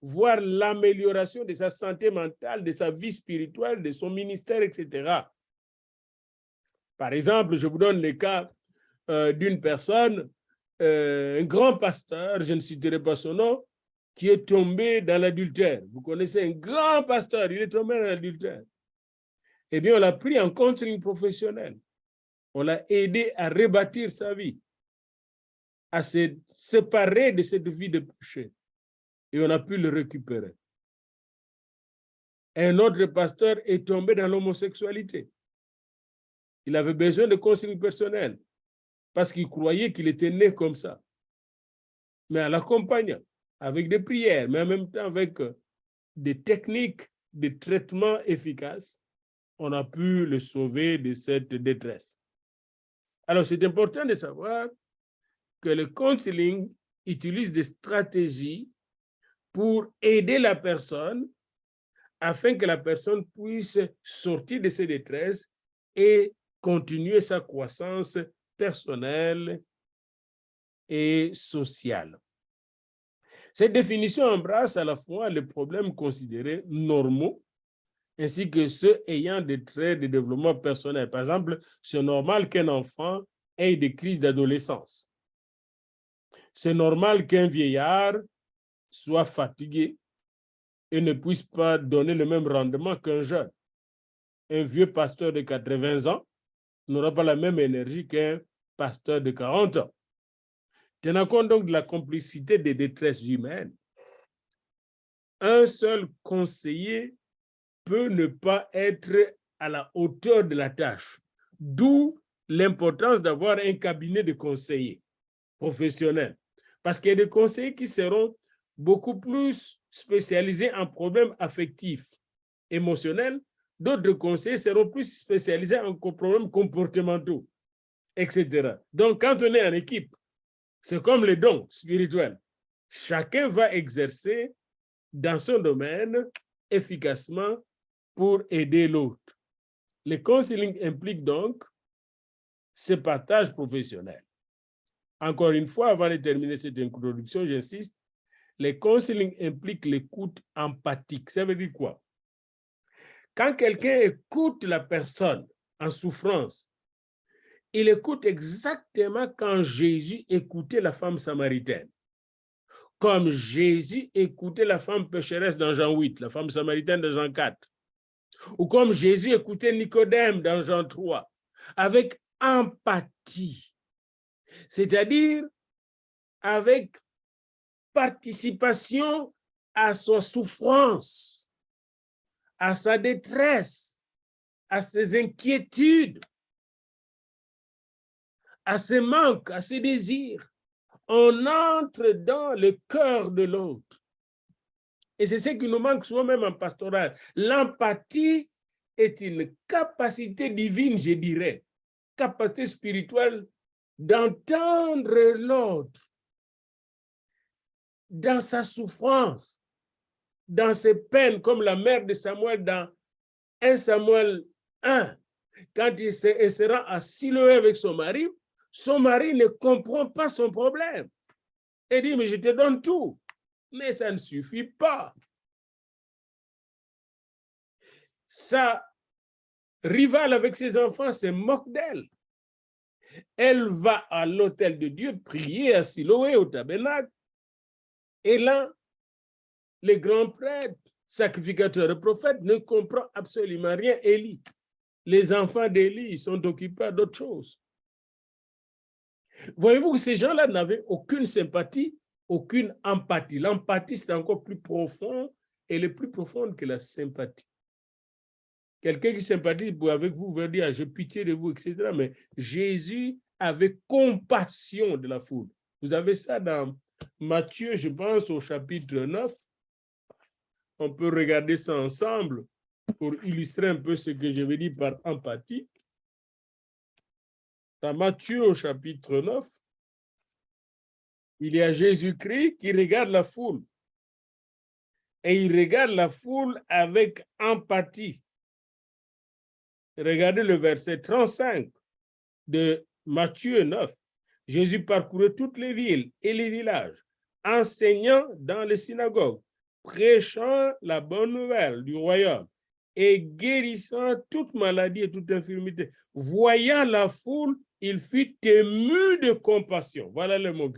voire l'amélioration de sa santé mentale, de sa vie spirituelle, de son ministère, etc. Par exemple, je vous donne le cas d'une personne, un grand pasteur, je ne citerai pas son nom, qui est tombé dans l'adultère. Vous connaissez un grand pasteur, il est tombé dans l'adultère. Eh bien, on l'a pris en counseling professionnel. On l'a aidé à rebâtir sa vie, à se séparer de cette vie de péché. Et on a pu le récupérer. Un autre pasteur est tombé dans l'homosexualité. Il avait besoin de counseling personnel parce qu'il croyait qu'il était né comme ça. Mais en l'accompagnant, avec des prières, mais en même temps avec des techniques de traitement efficaces, on a pu le sauver de cette détresse. Alors, c'est important de savoir que le counseling utilise des stratégies pour aider la personne afin que la personne puisse sortir de ses détresses et continuer sa croissance personnelle et sociale. Cette définition embrasse à la fois les problèmes considérés normaux ainsi que ceux ayant des traits de développement personnel. Par exemple, c'est normal qu'un enfant ait des crises d'adolescence. C'est normal qu'un vieillard soit fatigué et ne puisse pas donner le même rendement qu'un jeune. Un vieux pasteur de 80 ans n'aura pas la même énergie qu'un pasteur de 40 ans. Tenant compte donc de la complexité des détresses humaines, un seul conseiller peut ne pas être à la hauteur de la tâche, d'où l'importance d'avoir un cabinet de conseillers professionnels. Parce qu'il y a des conseillers qui seront beaucoup plus spécialisés en problèmes affectifs, émotionnels, d'autres conseillers seront plus spécialisés en problèmes comportementaux, etc. Donc, quand on est en équipe, c'est comme les dons spirituels. Chacun va exercer dans son domaine efficacement pour aider l'autre. Le counseling implique donc ce partage professionnel. Encore une fois, avant de terminer cette introduction, j'insiste, le counseling implique l'écoute empathique. Ça veut dire quoi? Quand quelqu'un écoute la personne en souffrance, il écoute exactement quand Jésus écoutait la femme samaritaine. Comme Jésus écoutait la femme pécheresse dans Jean 8, la femme samaritaine dans Jean 4. Ou comme Jésus écoutait Nicodème dans Jean 3, avec empathie. C'est-à-dire avec participation à sa souffrance, à sa détresse, à ses inquiétudes, à ses manques, à ses désirs. On entre dans le cœur de l'autre. Et c'est ce qui nous manque souvent même en pastoral. L'empathie est une capacité divine, je dirais, capacité spirituelle d'entendre l'autre dans sa souffrance, dans ses peines, comme la mère de Samuel dans 1 Samuel 1. Quand elle se rend à Siloé avec son mari ne comprend pas son problème. Elle dit, mais je te donne tout. Mais ça ne suffit pas. Sa rivale avec ses enfants se moque d'elle. Elle va à l'autel de Dieu prier à Siloé, au tabernacle. Et là, les grands prêtres, sacrificateurs et prophètes ne comprennent absolument rien. Élie. Les enfants d'Élie sont occupés à d'autres choses. Voyez-vous que ces gens-là n'avaient aucune sympathie, aucune empathie. L'empathie, c'est encore plus profond, elle est plus profonde que la sympathie. Quelqu'un qui sympathise avec vous va dire, j'ai pitié de vous, etc. Mais Jésus avait compassion de la foule. Vous avez ça dans Matthieu, je pense, au chapitre 9. On peut regarder ça ensemble pour illustrer un peu ce que je veux dire par empathie. Dans Matthieu au chapitre 9, il y a Jésus-Christ qui regarde la foule. Et il regarde la foule avec empathie. Regardez le verset 35 de Matthieu 9. Jésus parcourait toutes les villes et les villages, enseignant dans les synagogues, prêchant la bonne nouvelle du royaume et guérissant toute maladie et toute infirmité. Voyant la foule, il fut ému de compassion. Voilà le mot.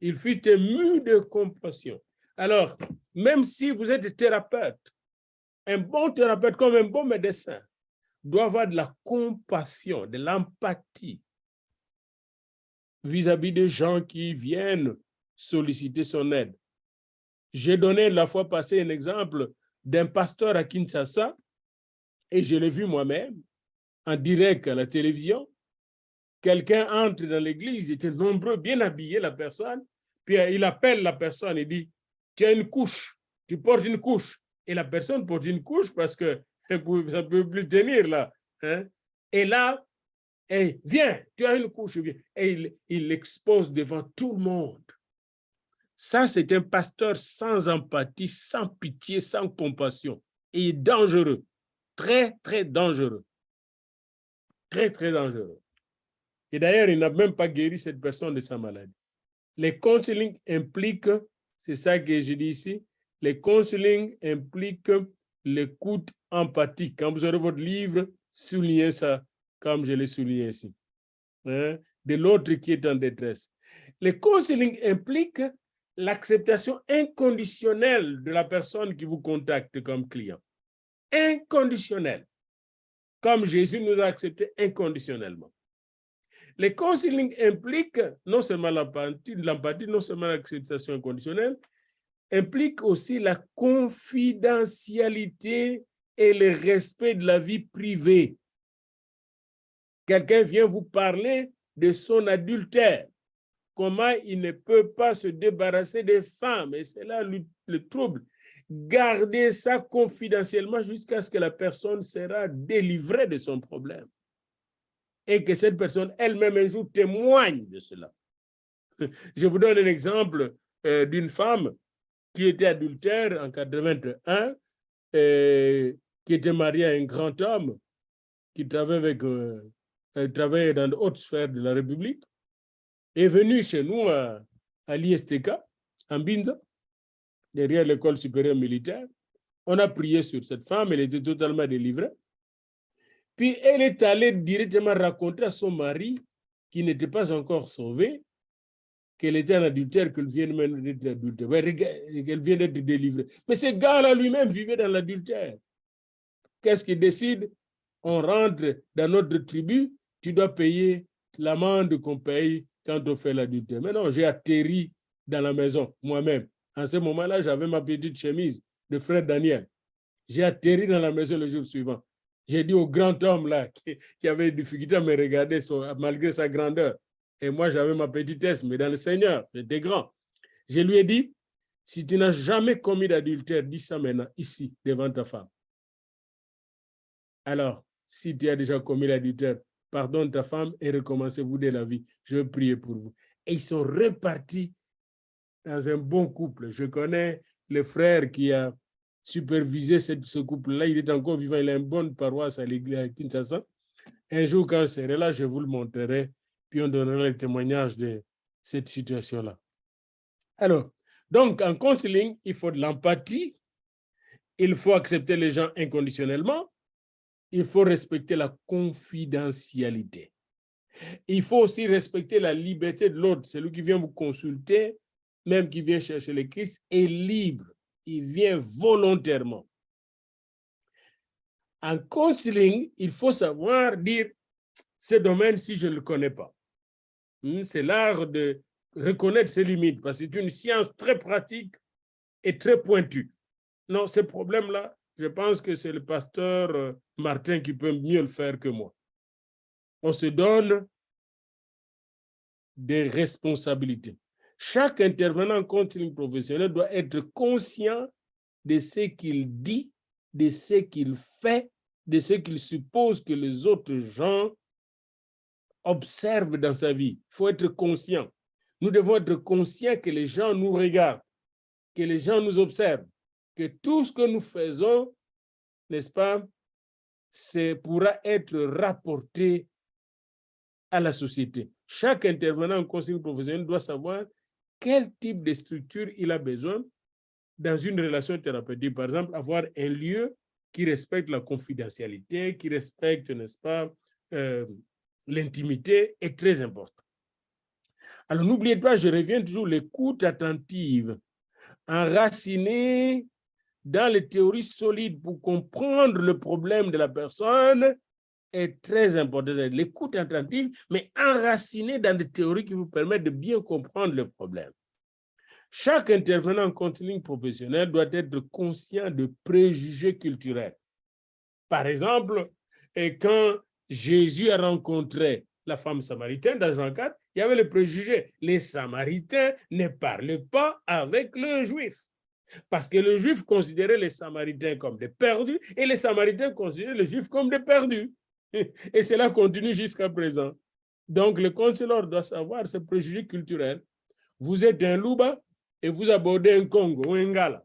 Il fut ému de compassion. Alors, même si vous êtes thérapeute, un bon thérapeute comme un bon médecin doit avoir de la compassion, de l'empathie vis-à-vis des gens qui viennent solliciter son aide. J'ai donné la fois passée un exemple d'un pasteur à Kinshasa et je l'ai vu moi-même en direct à la télévision. Quelqu'un entre dans l'église, il était nombreux, bien habillé la personne, puis il appelle la personne et dit, tu as une couche, tu portes une couche. Et la personne porte une couche parce que ça ne peut plus tenir là. Hein? Et là, hey, viens, tu as une couche. Viens. Et il l'expose devant tout le monde. Ça, c'est un pasteur sans empathie, sans pitié, sans compassion. Et dangereux. Très, très dangereux. Très, très dangereux. Et d'ailleurs, il n'a même pas guéri cette personne de sa maladie. Les counseling impliquent, c'est ça que je dis ici, les counseling impliquent l'écoute empathique. Quand vous aurez votre livre, soulignez ça, comme je l'ai souligné ici. Hein? De l'autre qui est en détresse. Les counseling impliquent l'acceptation inconditionnelle de la personne qui vous contacte comme client. Inconditionnelle. Comme Jésus nous a acceptés inconditionnellement. Les counseling impliquent non seulement l'empathie, non seulement l'acceptation inconditionnelle, implique aussi la confidentialité et le respect de la vie privée. Quelqu'un vient vous parler de son adultère, comment il ne peut pas se débarrasser des femmes, et c'est là le trouble. Gardez ça confidentiellement jusqu'à ce que la personne sera délivrée de son problème. Et que cette personne elle-même un jour témoigne de cela. Je vous donne un exemple d'une femme qui était adultère en 1981, qui était mariée à un grand homme qui travaillait dans de hautes sphères de la République, est venue chez nous à l'ISTK, en Binza, derrière l'école supérieure militaire. On a prié sur cette femme, elle était totalement délivrée. Puis elle est allée directement raconter à son mari, qui n'était pas encore sauvé, qu'elle était en adultère, qu'elle vient d'être adultère, qu'elle vient d'être délivrée. Mais ce gars-là lui-même vivait dans l'adultère. Qu'est-ce qu'il décide? On rentre dans notre tribu, tu dois payer l'amende qu'on paye quand on fait l'adultère. Mais non, j'ai atterri dans la maison, moi-même. En ce moment-là, j'avais ma petite chemise de frère Daniel. J'ai atterri dans la maison le jour suivant. J'ai dit au grand homme là, qui avait des difficultés à me regarder malgré sa grandeur. Et moi, j'avais ma petitesse, mais dans le Seigneur, j'étais grand. Je lui ai dit, si tu n'as jamais commis d'adultère, dis ça maintenant, ici, devant ta femme. Alors, si tu as déjà commis l'adultère, pardonne ta femme et recommencez-vous dès la vie. Je vais prier pour vous. Et ils sont repartis dans un bon couple. Je connais le frère qui a supervisé ce couple-là. Il est encore vivant. Il a une bonne paroisse à l'église à Kinshasa. Un jour, quand je serai là, je vous le montrerai. Puis on donnera le témoignage de cette situation-là. Alors, donc, en counseling, il faut de l'empathie. Il faut accepter les gens inconditionnellement. Il faut respecter la confidentialité. Il faut aussi respecter la liberté de l'autre. Celui qui vient vous consulter, même qui vient chercher le Christ, est libre. Il vient volontairement. En counseling, il faut savoir dire, ce domaine, si je ne le connais pas. C'est l'art de reconnaître ses limites, parce que c'est une science très pratique et très pointue. Non, ce problème-là, je pense que c'est le pasteur Martin qui peut mieux le faire que moi. On se donne des responsabilités. Chaque intervenant en counseling professionnel doit être conscient de ce qu'il dit, de ce qu'il fait, de ce qu'il suppose que les autres gens observent dans sa vie. Il faut être conscient. Nous devons être conscients que les gens nous regardent, que les gens nous observent, que tout ce que nous faisons, n'est-ce pas, pourra être rapporté à la société. Chaque intervenant en counseling professionnel doit savoir quel type de structure il a besoin dans une relation thérapeutique. Par exemple, avoir un lieu qui respecte la confidentialité, qui respecte, n'est-ce pas, l'intimité est très important. Alors, n'oubliez pas, je reviens toujours, l'écoute attentive, enracinée dans les théories solides pour comprendre le problème de la personne est très importante. L'écoute attentive, mais enracinée dans des théories qui vous permettent de bien comprendre le problème. Chaque intervenant en counseling professionnel doit être conscient de préjugés culturels. Par exemple, quand Jésus a rencontré la femme samaritaine dans Jean 4, il y avait le préjugé. Les Samaritains ne parlent pas avec le Juif. Parce que le Juif considérait les Samaritains comme des perdus et les Samaritains considéraient les Juifs comme des perdus. Et cela continue jusqu'à présent. Donc, le counselor doit savoir ce préjugé culturel. Vous êtes un Luba et vous abordez un Congo ou un Ngala.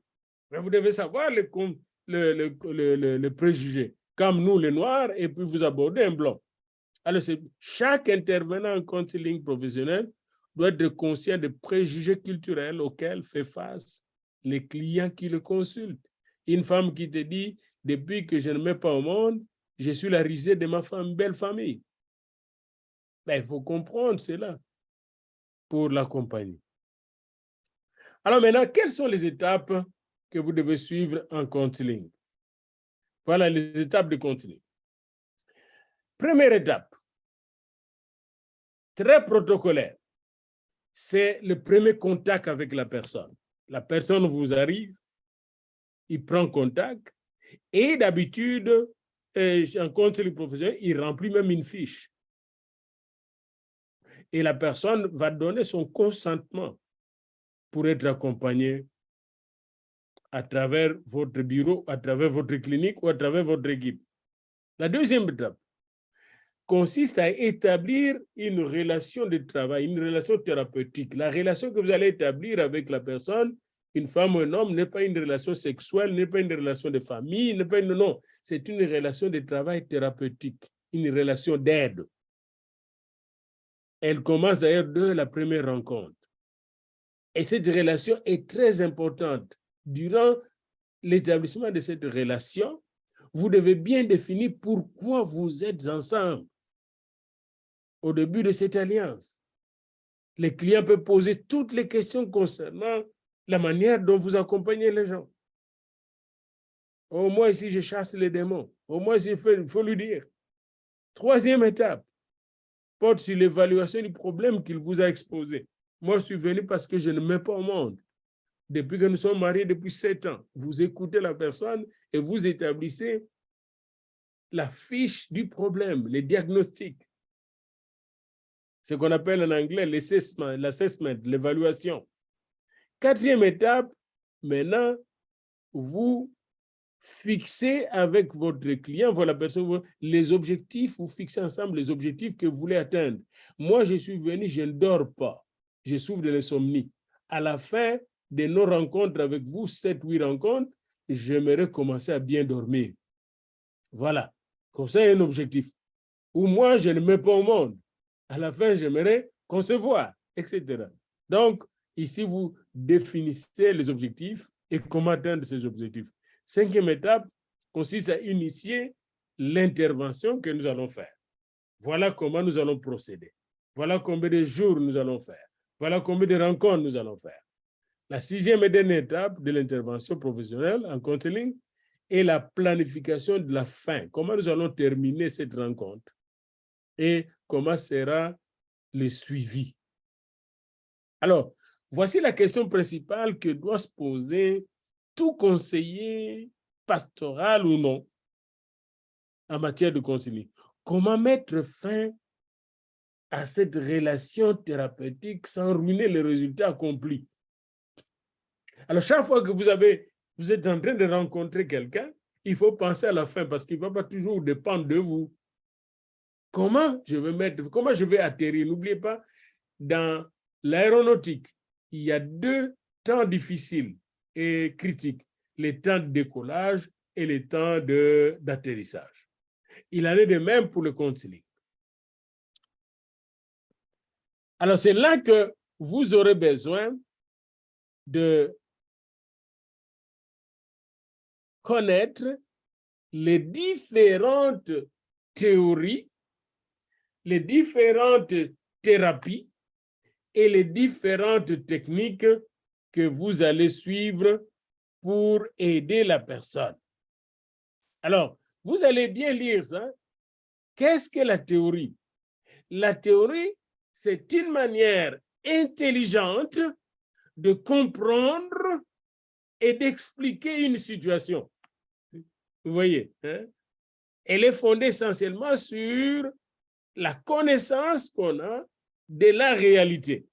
Mais vous devez savoir le préjugé, comme nous, les Noirs, et puis vous abordez un Blanc. Alors, chaque intervenant en counseling professionnel doit être conscient des préjugés culturels auxquels fait face les clients qui le consultent. Une femme qui te dit, depuis que je ne mets pas au monde, je suis la risée de ma femme, belle famille. Ben, il faut comprendre cela pour l'accompagner. Alors maintenant, quelles sont les étapes que vous devez suivre en counseling? Voilà les étapes de counseling. Première étape, très protocolaire, c'est le premier contact avec la personne. La personne vous arrive, il prend contact et d'habitude, en counseling professionnel, il remplit même une fiche. Et la personne va donner son consentement pour être accompagné à travers votre bureau, à travers votre clinique ou à travers votre équipe. La deuxième étape consiste à établir une relation de travail, une relation thérapeutique. La relation que vous allez établir avec la personne, une femme ou un homme, n'est pas une relation sexuelle, n'est pas une relation de famille, n'est pas une... Non, c'est une relation de travail thérapeutique, une relation d'aide. Elle commence d'ailleurs de la première rencontre. Et cette relation est très importante. Durant l'établissement de cette relation, vous devez bien définir pourquoi vous êtes ensemble. Au début de cette alliance, les clients peuvent poser toutes les questions concernant la manière dont vous accompagnez les gens. Au moins, si je chasse les démons, au moins, il faut lui dire. Troisième étape, porte sur l'évaluation du problème qu'il vous a exposé. Moi, je suis venu parce que je ne mets pas au monde. Depuis que nous sommes mariés depuis 7 ans, vous écoutez la personne et vous établissez la fiche du problème, les diagnostics. Ce qu'on appelle en anglais l'assessment, l'évaluation. Quatrième étape, maintenant, vous fixez avec votre client, voilà, la personne, les objectifs, vous fixez ensemble les objectifs que vous voulez atteindre. Moi, je suis venu, je ne dors pas, je souffre de l'insomnie. À la fin de nos rencontres avec vous, 7-8 rencontres, j'aimerais commencer à bien dormir. Voilà, comme ça, il y a un objectif. Ou moi, je ne mets pas au monde. À la fin, j'aimerais concevoir, etc. Donc, ici, vous définissez les objectifs et comment atteindre ces objectifs. Cinquième étape consiste à initier l'intervention que nous allons faire. Voilà comment nous allons procéder. Voilà combien de jours nous allons faire. Voilà combien de rencontres nous allons faire. La sixième et dernière étape de l'intervention professionnelle en counseling est la planification de la fin. Comment nous allons terminer cette rencontre et comment sera le suivi. Alors, voici la question principale que doit se poser tout conseiller pastoral ou non en matière de counseling. Comment mettre fin à cette relation thérapeutique sans ruiner les résultats accomplis? Alors, chaque fois que vous êtes en train de rencontrer quelqu'un, il faut penser à la fin parce qu'il ne va pas toujours dépendre de vous. Comment je vais atterrir? N'oubliez pas, dans l'aéronautique, il y a 2 temps difficiles et critiques, les temps de décollage et les temps d'atterrissage. Il en est de même pour le counseling. Alors, c'est là que vous aurez besoin de connaître les différentes théories, les différentes thérapies et les différentes techniques que vous allez suivre pour aider la personne. Alors, vous allez bien lire ça. Qu'est-ce que la théorie? La théorie, c'est une manière intelligente de comprendre et d'expliquer une situation. Vous voyez, hein? Elle est fondée essentiellement sur la connaissance qu'on a de la réalité.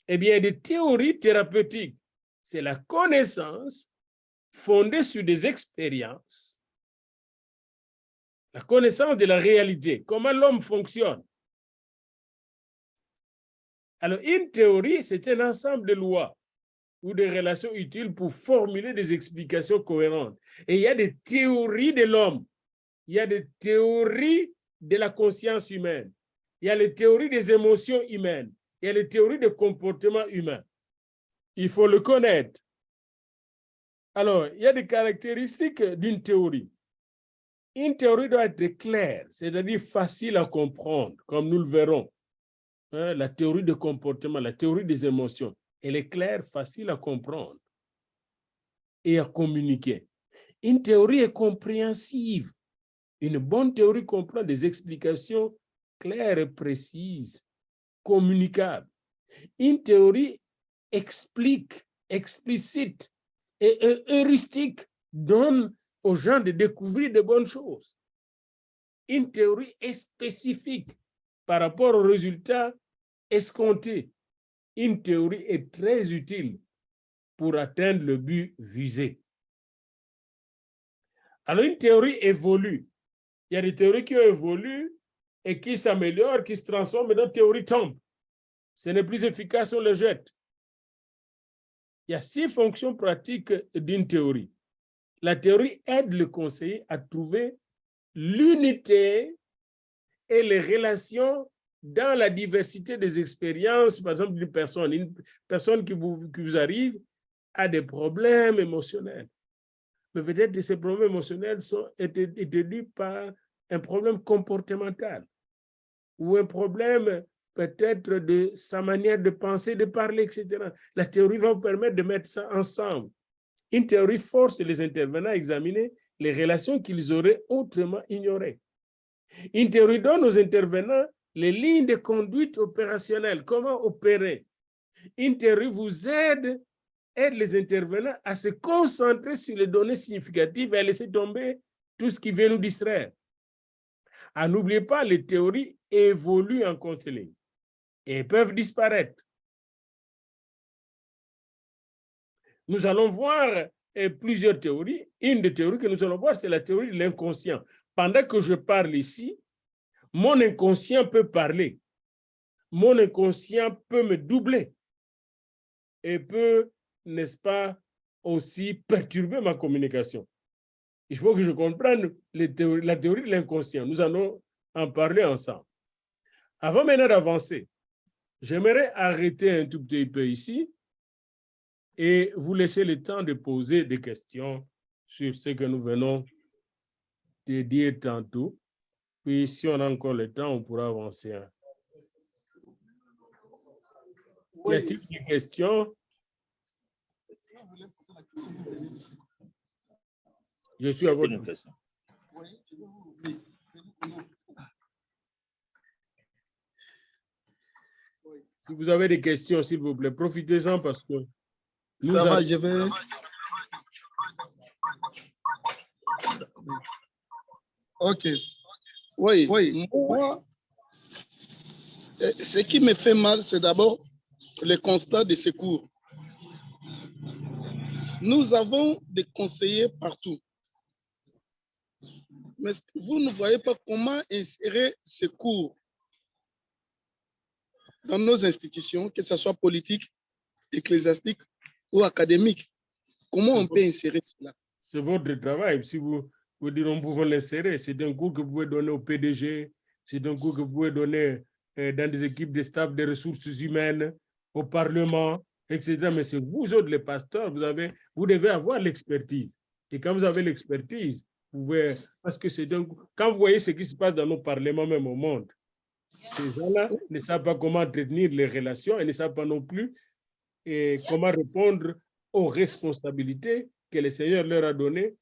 Eh bien, des théories thérapeutiques, c'est la connaissance fondée sur des expériences, la connaissance de la réalité, comment l'homme fonctionne. Alors, une théorie, c'est un ensemble de lois ou de relations utiles pour formuler des explications cohérentes. Et il y a des théories de l'homme, il y a des théories de la conscience humaine, il y a les théories des émotions humaines, il y a les théories de comportement humain. Il faut le connaître. Alors, il y a des caractéristiques d'une théorie. Une théorie doit être claire, c'est-à-dire facile à comprendre, comme nous le verrons. La théorie de comportement, la théorie des émotions, elle est claire, facile à comprendre et à communiquer. Une théorie est compréhensive. Une bonne théorie comprend des explications claires et précises, communicables. Une théorie explique, explicite et heuristique donne aux gens de découvrir de bonnes choses. Une théorie est spécifique par rapport aux résultats escomptés. Une théorie est très utile pour atteindre le but visé. Alors, une théorie évolue. Il y a des théories qui évoluent et qui s'améliorent, qui se transforment, mais notre théorie tombe. Ce n'est plus efficace, on le jette. Il y a 6 fonctions pratiques d'une théorie. La théorie aide le conseiller à trouver l'unité et les relations dans la diversité des expériences. Par exemple, une personne qui vous arrive a des problèmes émotionnels. Mais peut-être que ces problèmes émotionnels sont dus par un problème comportemental ou un problème peut-être de sa manière de penser, de parler, etc. La théorie va vous permettre de mettre ça ensemble. Une théorie force les intervenants à examiner les relations qu'ils auraient autrement ignorées. Une théorie donne aux intervenants les lignes de conduite opérationnelle, comment opérer. Une théorie vous aide les intervenants à se concentrer sur les données significatives et à laisser tomber tout ce qui vient nous distraire. Ah, n'oubliez pas, les théories évoluent en counseling et peuvent disparaître. Nous allons voir plusieurs théories. Une des théories que nous allons voir, c'est la théorie de l'inconscient. Pendant que je parle ici, mon inconscient peut parler. Mon inconscient peut me doubler et peut, n'est-ce pas, aussi perturber ma communication. Il faut que je comprenne la théorie de l'inconscient. Nous allons en parler ensemble. Avant maintenant d'avancer, j'aimerais arrêter un tout petit peu ici et vous laisser le temps de poser des questions sur ce que nous venons de dire tantôt. Puis, si on a encore le temps, on pourra avancer. Y a-t-il des questions? Je suis à votre... Si vous avez des questions, s'il vous plaît, profitez-en parce que... Ça va, je vais... OK. Oui, moi, ce qui me fait mal, c'est d'abord le constat de secours. Nous avons des conseillers partout. Mais vous ne voyez pas comment insérer ce cours dans nos institutions, que ce soit politique, ecclésiastique ou académique. Comment on peut insérer cela? C'est votre travail. Si vous dites, nous pouvons l'insérer. C'est un cours que vous pouvez donner au PDG, c'est un cours que vous pouvez donner dans des équipes de staff des ressources humaines, au Parlement, etc. Mais c'est vous autres, les pasteurs, vous devez avoir l'expertise. Et quand vous avez l'expertise, vous pouvez, parce que c'est quand vous voyez ce qui se passe dans nos parlements, même au monde, ces gens-là ne savent pas comment entretenir les relations et ne savent pas non plus comment répondre aux responsabilités que le Seigneur leur a données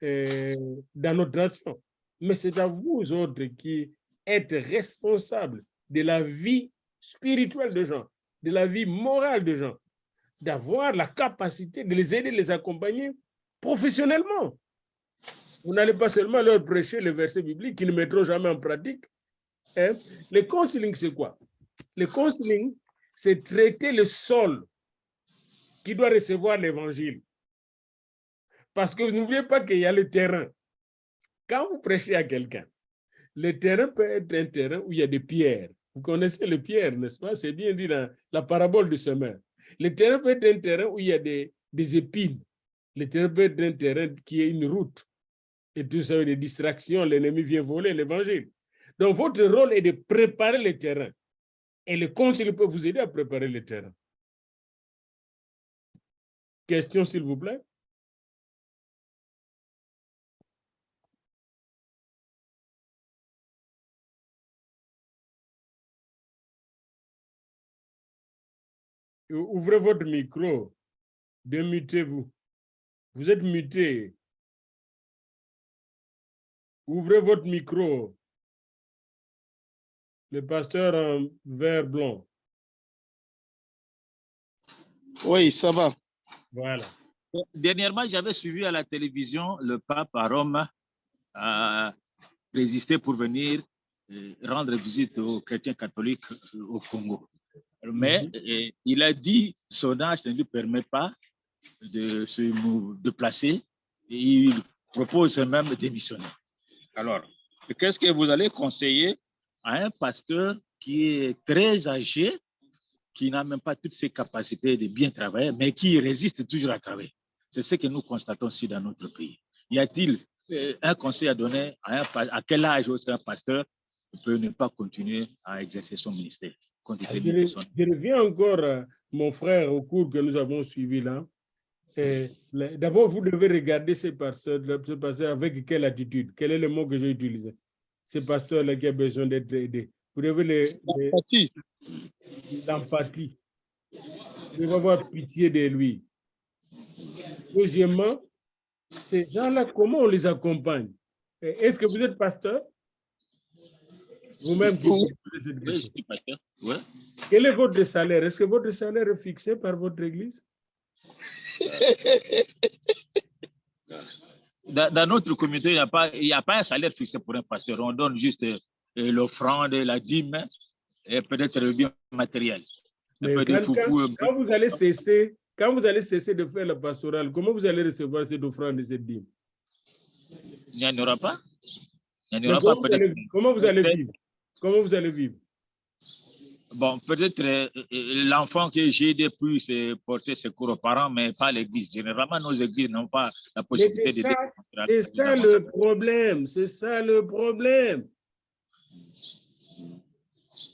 dans notre nation. Mais c'est à vous autres qui êtes responsables de la vie spirituelle des gens, de la vie morale des gens, d'avoir la capacité de les aider, de les accompagner professionnellement. Vous n'allez pas seulement leur prêcher les versets bibliques qu'ils ne mettront jamais en pratique. Hein? Le counseling, c'est quoi? Le counseling, c'est traiter le sol qui doit recevoir l'évangile. Parce que vous n'oubliez pas qu'il y a le terrain. Quand vous prêchez à quelqu'un, le terrain peut être un terrain où il y a des pierres. Vous connaissez les pierres, n'est-ce pas? C'est bien dit dans la parabole du semeur. Le terrain peut être un terrain où il y a des épines. Le terrain peut être un terrain qui est une route. Et tout ça, des distractions, l'ennemi vient voler l'évangile. Donc, votre rôle est de préparer le terrain. Et le conseil peut vous aider à préparer le terrain. Question, s'il vous plaît? Ouvrez votre micro. Démutez-vous. Vous êtes muté. Ouvrez votre micro. Le pasteur en vert blanc. Oui, ça va. Voilà. Dernièrement, j'avais suivi à la télévision le pape à Rome a résisté pour venir rendre visite aux chrétiens catholiques au Congo. Mais il a dit son âge ne lui permet pas de se déplacer et il propose même de démissionner. Alors, qu'est-ce que vous allez conseiller à un pasteur qui est très âgé, qui n'a même pas toutes ses capacités de bien travailler, mais qui résiste toujours à travailler? C'est ce que nous constatons aussi dans notre pays. Y a-t-il un conseil à donner à quel âge un pasteur peut ne pas continuer à exercer son ministère? Je reviens encore, mon frère, au cours que nous avons suivi là. D'abord, vous devez regarder ce pasteur avec quelle attitude. Quel est le mot que j'ai utilisé? Ce pasteur-là qui a besoin d'être aidé. Vous devez l'empathie. Vous devez avoir pitié de lui. Deuxièmement, ces gens-là, comment on les accompagne? Est-ce que vous êtes pasteur? Vous-même qui posez cette question. Oui, pasteur. Ouais. Quel est votre salaire? Est-ce que votre salaire est fixé par votre église? Dans notre communauté, il n'y a pas un salaire fixé pour un pasteur. On donne juste l'offrande, la dîme et peut-être le bien matériel. Mais quand vous allez cesser de faire le pastoral, comment vous allez recevoir cette offrande et cette dîme? Il n'y en aura pas. Il n'y en aura pas. Comment vous allez vivre? Comment vous allez vivre? Bon, peut-être l'enfant que j'ai aidé puisse porter secours aux parents, mais pas l'église. Généralement, nos églises n'ont pas la possibilité de... C'est ça le problème. C'est ça le problème.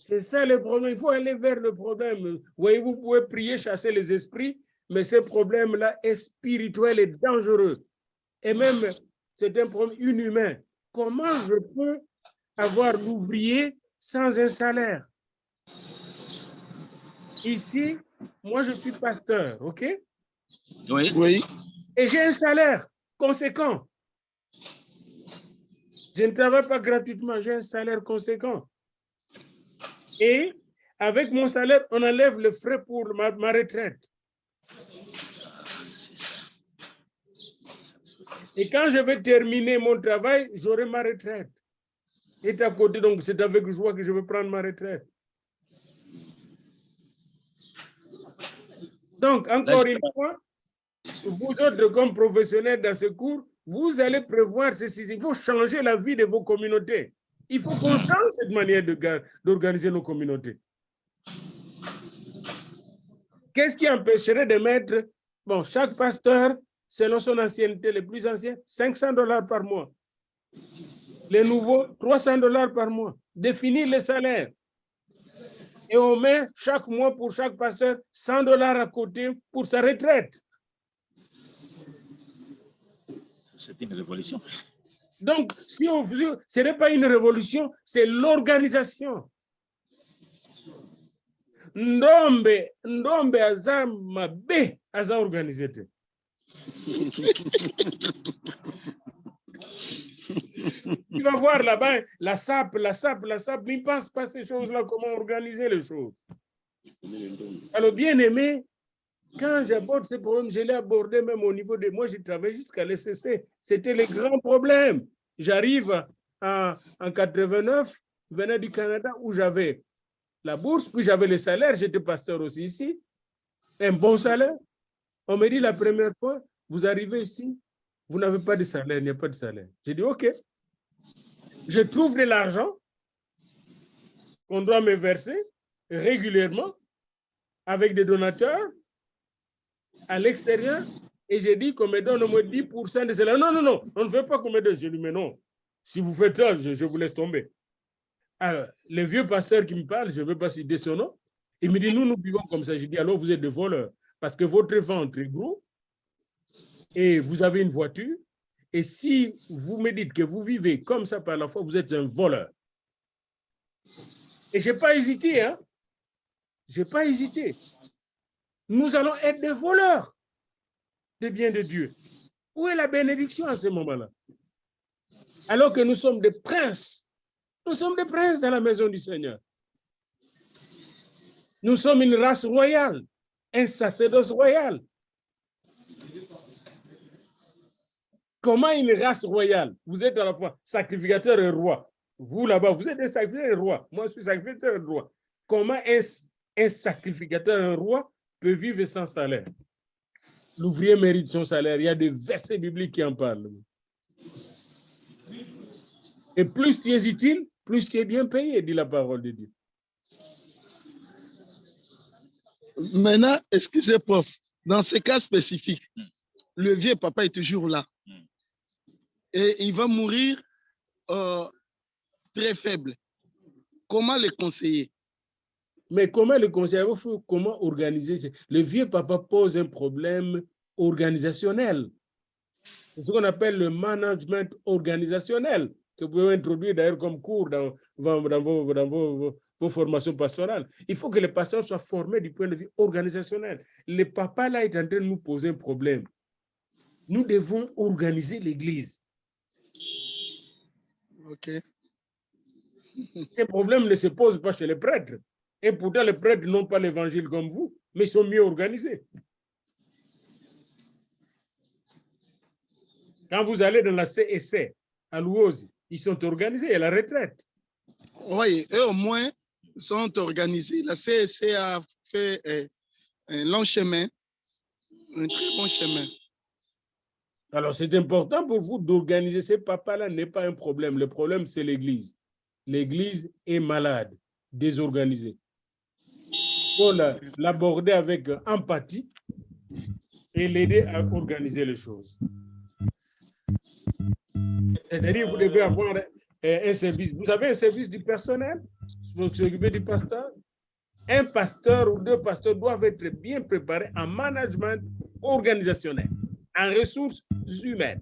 C'est ça le problème. Il faut aller vers le problème. Oui, vous pouvez prier, chasser les esprits, mais ce problème-là est spirituel et dangereux. Et même, c'est un problème inhumain. Comment je peux avoir l'ouvrier sans un salaire? Ici, moi, je suis pasteur, OK? Oui. Oui. Et j'ai un salaire conséquent. Je ne travaille pas gratuitement, j'ai un salaire conséquent. Et avec mon salaire, on enlève le frais pour ma retraite. Et quand je vais terminer mon travail, j'aurai ma retraite. Et à côté, donc, c'est avec joie que je vais prendre ma retraite. Donc, encore une fois, vous autres, comme professionnels dans ce cours, vous allez prévoir ceci. Il faut changer la vie de vos communautés. Il faut qu'on change cette manière d'organiser nos communautés. Qu'est-ce qui empêcherait de mettre, bon, chaque pasteur, selon son ancienneté, les plus anciens, $500 par mois. Les nouveaux, $300 par mois. Définir les salaires. Et on met chaque mois pour chaque pasteur $100 à côté pour sa retraite. C'est une révolution. Donc, si on faisait, ce n'est pas une révolution, c'est l'organisation. Ndombe aza mabe aza organisé. Tu vas voir là-bas la SAP, mais ils ne pensent pas ces choses-là, comment organiser les choses. Alors, bien aimé, quand j'aborde ces problèmes, je l'ai abordé même au niveau de moi, j'ai travaillé jusqu'à l'ECC. C'était les grands problèmes. J'arrive en 89, venant du Canada, où j'avais la bourse, puis j'avais le salaire, j'étais pasteur aussi ici, un bon salaire. On me dit la première fois, vous arrivez ici, vous n'avez pas de salaire, il n'y a pas de salaire. J'ai dit, OK. Je trouve de l'argent qu'on doit me verser régulièrement avec des donateurs à l'extérieur, et j'ai dit qu'on me donne au moins 10% de cela. Non, on ne veut pas qu'on me donne. Je lui dis, mais non, si vous faites ça, je vous laisse tomber. Alors, le vieux pasteur qui me parle, je ne veux pas citer son nom, il me dit, nous vivons comme ça. Je dis, alors vous êtes des voleurs, parce que votre ventre est gros, et vous avez une voiture, et si vous me dites que vous vivez comme ça par la foi, vous êtes un voleur. Et je n'ai pas hésité, hein. Je n'ai pas hésité. Nous allons être des voleurs des biens de Dieu. Où est la bénédiction à ce moment-là? Alors que nous sommes des princes. Nous sommes des princes dans la maison du Seigneur. Nous sommes une race royale, un sacerdoce royal. Comment une race royale? Vous êtes à la fois sacrificateur et roi. Vous là-bas, vous êtes un sacrificateur et roi. Moi, je suis sacrificateur et roi. Comment un sacrificateur et un roi peut vivre sans salaire? L'ouvrier mérite son salaire. Il y a des versets bibliques qui en parlent. Et plus tu es utile, plus tu es bien payé, dit la parole de Dieu. Maintenant, excusez, prof, dans ces cas spécifiques, le vieux papa est toujours là. Et il va mourir très faible. Comment le conseiller? Mais comment le conseiller? Comment organiser? Le vieux papa pose un problème organisationnel. C'est ce qu'on appelle le management organisationnel, que vous pouvez introduire d'ailleurs comme cours dans vos formations pastorales. Il faut que les pasteurs soient formés du point de vue organisationnel. Le papa là est en train de nous poser un problème. Nous devons organiser l'Église. OK. Ces problèmes ne se posent pas chez les prêtres. Et pourtant, les prêtres n'ont pas l'évangile comme vous, mais ils sont mieux organisés. Quand vous allez dans la CSC à Louosi, ils sont organisés à la retraite. Oui, eux au moins sont organisés. La CSC a fait un long chemin, un très bon chemin. Alors, c'est important pour vous d'organiser. Ces papas-là n'est pas un problème. Le problème, c'est l'Église. L'Église est malade, désorganisée. Il faut l'aborder avec empathie et l'aider à organiser les choses. C'est-à-dire, vous devez avoir un service. Vous avez un service du personnel pour s'occuper du pasteur. Un pasteur ou deux pasteurs doivent être bien préparés en management organisationnel, en ressources humaines,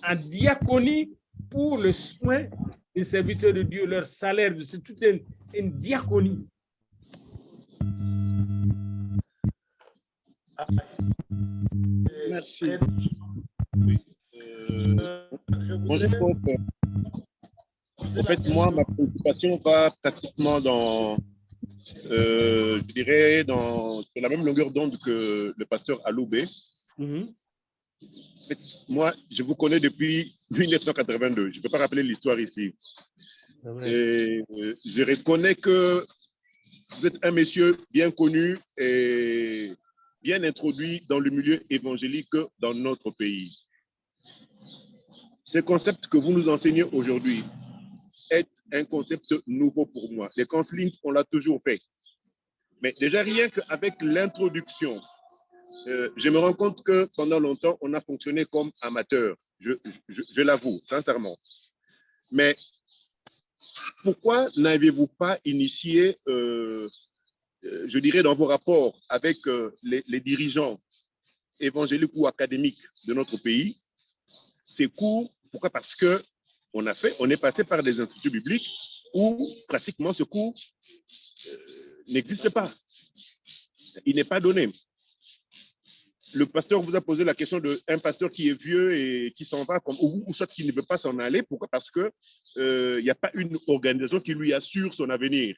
en diaconie pour le soin des serviteurs de Dieu, leur salaire. C'est toute une diaconie. Merci. Oui. Moi, je pense que, en fait, moi, ma préoccupation va pratiquement dans, je dirais, sur la même longueur d'onde que le pasteur Aloubé. En fait, moi, je vous connais depuis 1982. Je ne peux pas rappeler l'histoire ici. Et je reconnais que vous êtes un monsieur bien connu et bien introduit dans le milieu évangélique dans notre pays. Ce concept que vous nous enseignez aujourd'hui est un concept nouveau pour moi. Les counseling, on l'a toujours fait. Mais déjà, rien qu'avec l'introduction, je me rends compte que pendant longtemps, on a fonctionné comme amateur. Je l'avoue, sincèrement. Mais pourquoi n'avez-vous pas initié, je dirais, dans vos rapports avec les dirigeants évangéliques ou académiques de notre pays, ces cours? Pourquoi? Parce que on est passé par des instituts bibliques où pratiquement ce cours n'existe pas. Il n'est pas donné. Le pasteur vous a posé la question d'un pasteur qui est vieux et qui s'en va, ou soit qui ne veut pas s'en aller. Pourquoi? Parce qu'il n'y a pas une organisation qui lui assure son avenir.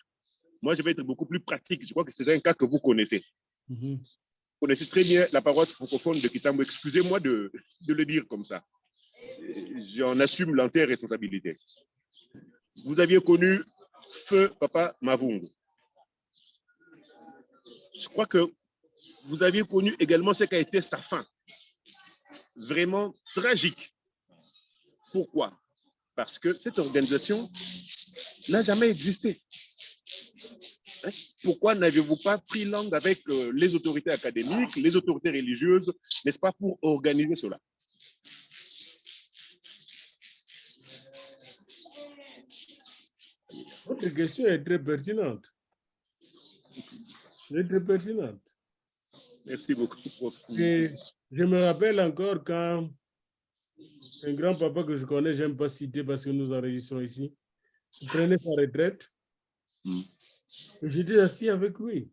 Moi, je vais être beaucoup plus pratique. Je crois que c'est un cas que vous connaissez. Vous connaissez très bien la paroisse francophone de Kitambo. Excusez-moi de le dire comme ça. J'en assume l'entière responsabilité. Vous aviez connu Feu Papa Mavungu. Je crois que vous aviez connu également ce qu'a été sa fin. Vraiment tragique. Pourquoi? Parce que cette organisation n'a jamais existé. Pourquoi n'avez-vous pas pris langue avec les autorités académiques, les autorités religieuses, n'est-ce pas, pour organiser cela? Votre question est très pertinente. Elle est très pertinente. Merci beaucoup, prof. Et je me rappelle encore quand un grand-papa que je connais, je n'aime pas citer parce que nous enregistrons ici, il prenait sa retraite. Et j'étais assis avec lui.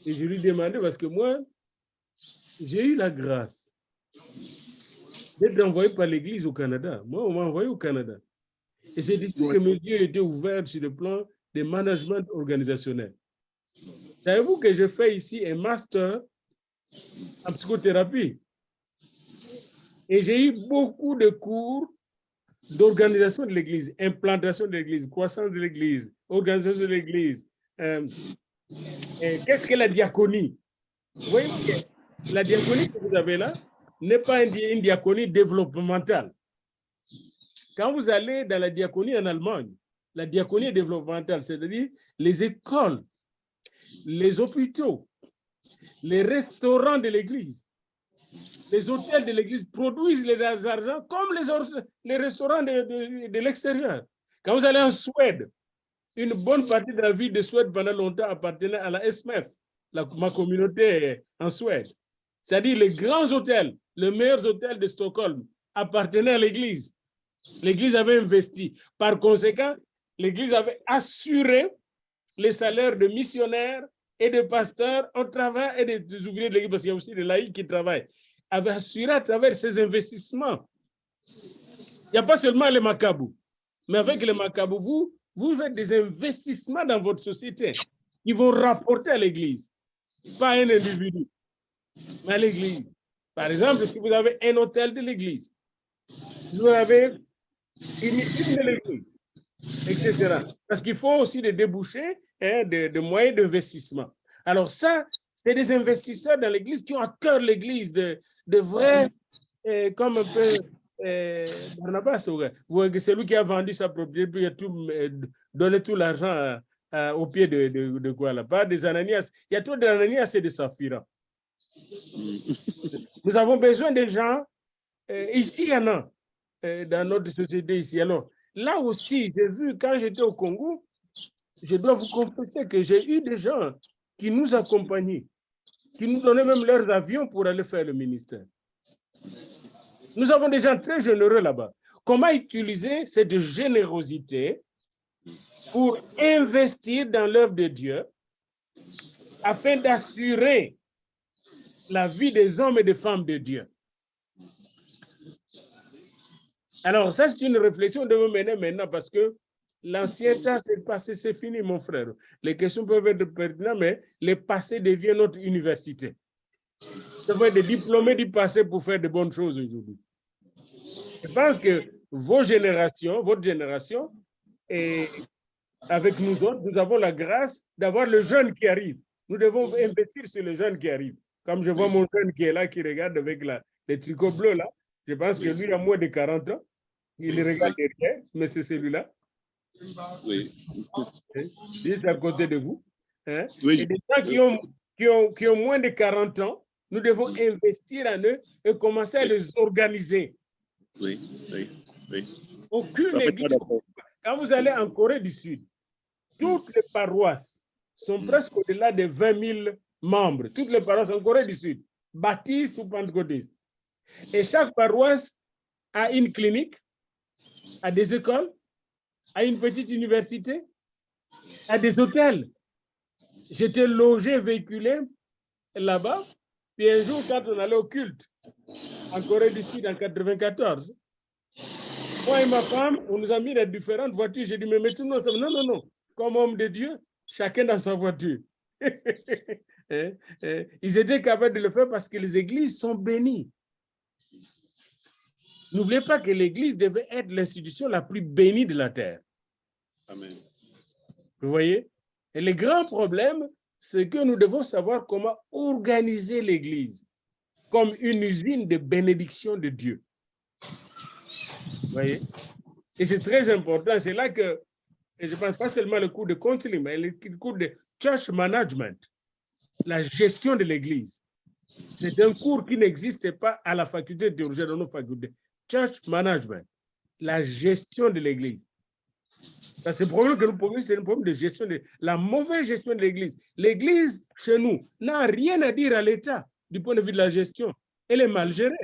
Et je lui demandais, parce que moi, j'ai eu la grâce d'être envoyé par l'Église au Canada. Moi, on m'a envoyé au Canada. Et c'est d'ici que mes yeux étaient ouverts sur le plan de management organisationnel. Savez-vous que je fais ici un master en psychothérapie? Et j'ai eu beaucoup de cours d'organisation de l'Église, implantation de l'Église, croissance de l'Église, organisation de l'Église. Qu'est-ce que la diaconie? Vous voyez, la diaconie que vous avez là n'est pas une diaconie développementale. Quand vous allez dans la diaconie en Allemagne, la diaconie est développementale, c'est-à-dire les écoles, les hôpitaux, les restaurants de l'Église, les hôtels de l'Église produisent les argent comme les restaurants de l'extérieur. Quand vous allez en Suède, une bonne partie de la ville de Suède pendant longtemps appartenait à la SMF, ma communauté en Suède. C'est-à-dire les grands hôtels, les meilleurs hôtels de Stockholm appartenaient à l'Église. L'Église avait investi. Par conséquent, l'Église avait assuré les salaires de missionnaires et de pasteurs au travail et des ouvriers de l'Église, parce qu'il y a aussi des laïcs qui travaillent, avait assuré à travers ces investissements. Il n'y a pas seulement les macabous, mais avec les macabous, vous faites des investissements dans votre société qui vont rapporter à l'Église, pas à un individu, mais à l'Église. Par exemple, si vous avez un hôtel de l'église, si vous avez une usine de l'église, etc. Parce qu'il faut aussi des débouchés, hein, de moyens d'investissement. Alors ça, c'est des investisseurs dans l'église qui ont à cœur l'église, de vrais, comme un peu Barnabas, c'est lui qui a vendu sa propriété, puis il a tout, donné tout l'argent au pied de quoi là, pas des Ananias. Il y a trop d'Ananias et de Saphira. Nous avons besoin de gens, ici il y en a, dans notre société ici. Alors, là aussi, j'ai vu, quand j'étais au Congo, je dois vous confesser que j'ai eu des gens qui nous accompagnaient, qui nous donnaient même leurs avions pour aller faire le ministère. Nous avons des gens très généreux là-bas. Comment utiliser cette générosité pour investir dans l'œuvre de Dieu afin d'assurer la vie des hommes et des femmes de Dieu? Alors, ça, c'est une réflexion que nous devons mener maintenant parce que l'ancien temps, c'est passé, c'est fini, mon frère. Les questions peuvent être pertinentes, mais le passé devient notre université. Nous devons être des diplômés du passé pour faire de bonnes choses aujourd'hui. Je pense que votre génération, et avec nous autres, nous avons la grâce d'avoir le jeune qui arrive. Nous devons investir sur le jeune qui arrive. Comme je vois mon jeune qui est là, qui regarde avec les tricots bleus là, je pense que lui a moins de 40 ans. Il regarde derrière, mais c'est celui-là. Oui. Il est à côté de vous. Hein? Oui. Et des gens qui ont moins de 40 ans, nous devons investir en eux et commencer à les organiser. Oui, oui, oui. Aucune église. Quand vous allez en Corée du Sud, toutes les paroisses sont presque au-delà de 20 000 membres. Toutes les paroisses en Corée du Sud, baptistes ou pentecôtistes. Et chaque paroisse a une clinique, a des écoles, a une petite université, a des hôtels. J'étais logé, véhiculé là-bas. Puis un jour, quand on allait au culte, en Corée du Sud, en 1994, moi et ma femme, on nous a mis dans différentes voitures. J'ai dit, mais mettons-nous ensemble. Non, non, non. Comme homme de Dieu, chacun dans sa voiture. Ils étaient capables de le faire parce que les églises sont bénies. N'oubliez pas que l'église devait être l'institution la plus bénie de la terre. Amen. Vous voyez? Et le grand problème, c'est que nous devons savoir comment organiser l'église comme une usine de bénédiction de Dieu. Vous voyez? Et c'est très important. C'est là que, et je ne pense pas seulement le cours de counseling, mais le cours de church management, la gestion de l'église. C'est un cours qui n'existait pas à la faculté de théologie dans nos facultés. Church management, la gestion de l'église. C'est le problème que nous posons, c'est le problème de gestion, la mauvaise gestion de l'église. L'église, chez nous, n'a rien à dire à l'État du point de vue de la gestion. Elle est mal gérée.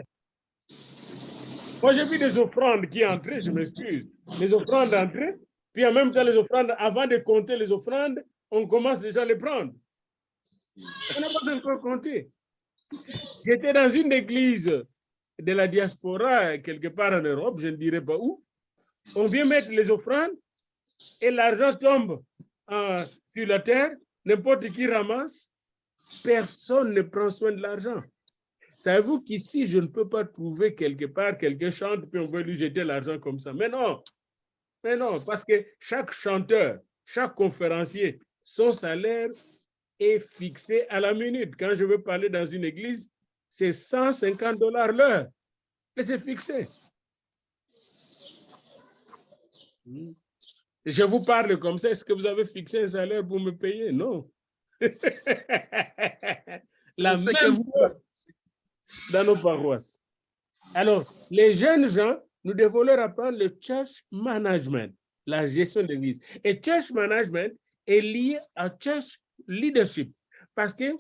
Moi, j'ai vu des offrandes qui entraient, je m'excuse, les offrandes entrées, puis en même temps, les offrandes, avant de compter les offrandes, on commence déjà à les prendre. On n'a pas encore compté. J'étais dans une église de la diaspora, quelque part en Europe, je ne dirais pas où. On vient mettre les offrandes et l'argent tombe sur la terre, n'importe qui ramasse, personne ne prend soin de l'argent. Savez-vous qu'ici, je ne peux pas trouver quelque part, quelqu'un chante, puis on veut lui jeter l'argent comme ça. Mais non, parce que chaque chanteur, chaque conférencier, son salaire est fixé à la minute. Quand je veux parler dans une église, c'est $150 l'heure. Et c'est fixé. Je vous parle comme ça. Est-ce que vous avez fixé un salaire pour me payer? Non. La même chose dans nos paroisses. Alors, les jeunes gens, nous devons leur apprendre le church management, la gestion de l'église. Et church management est lié à church leadership. Parce que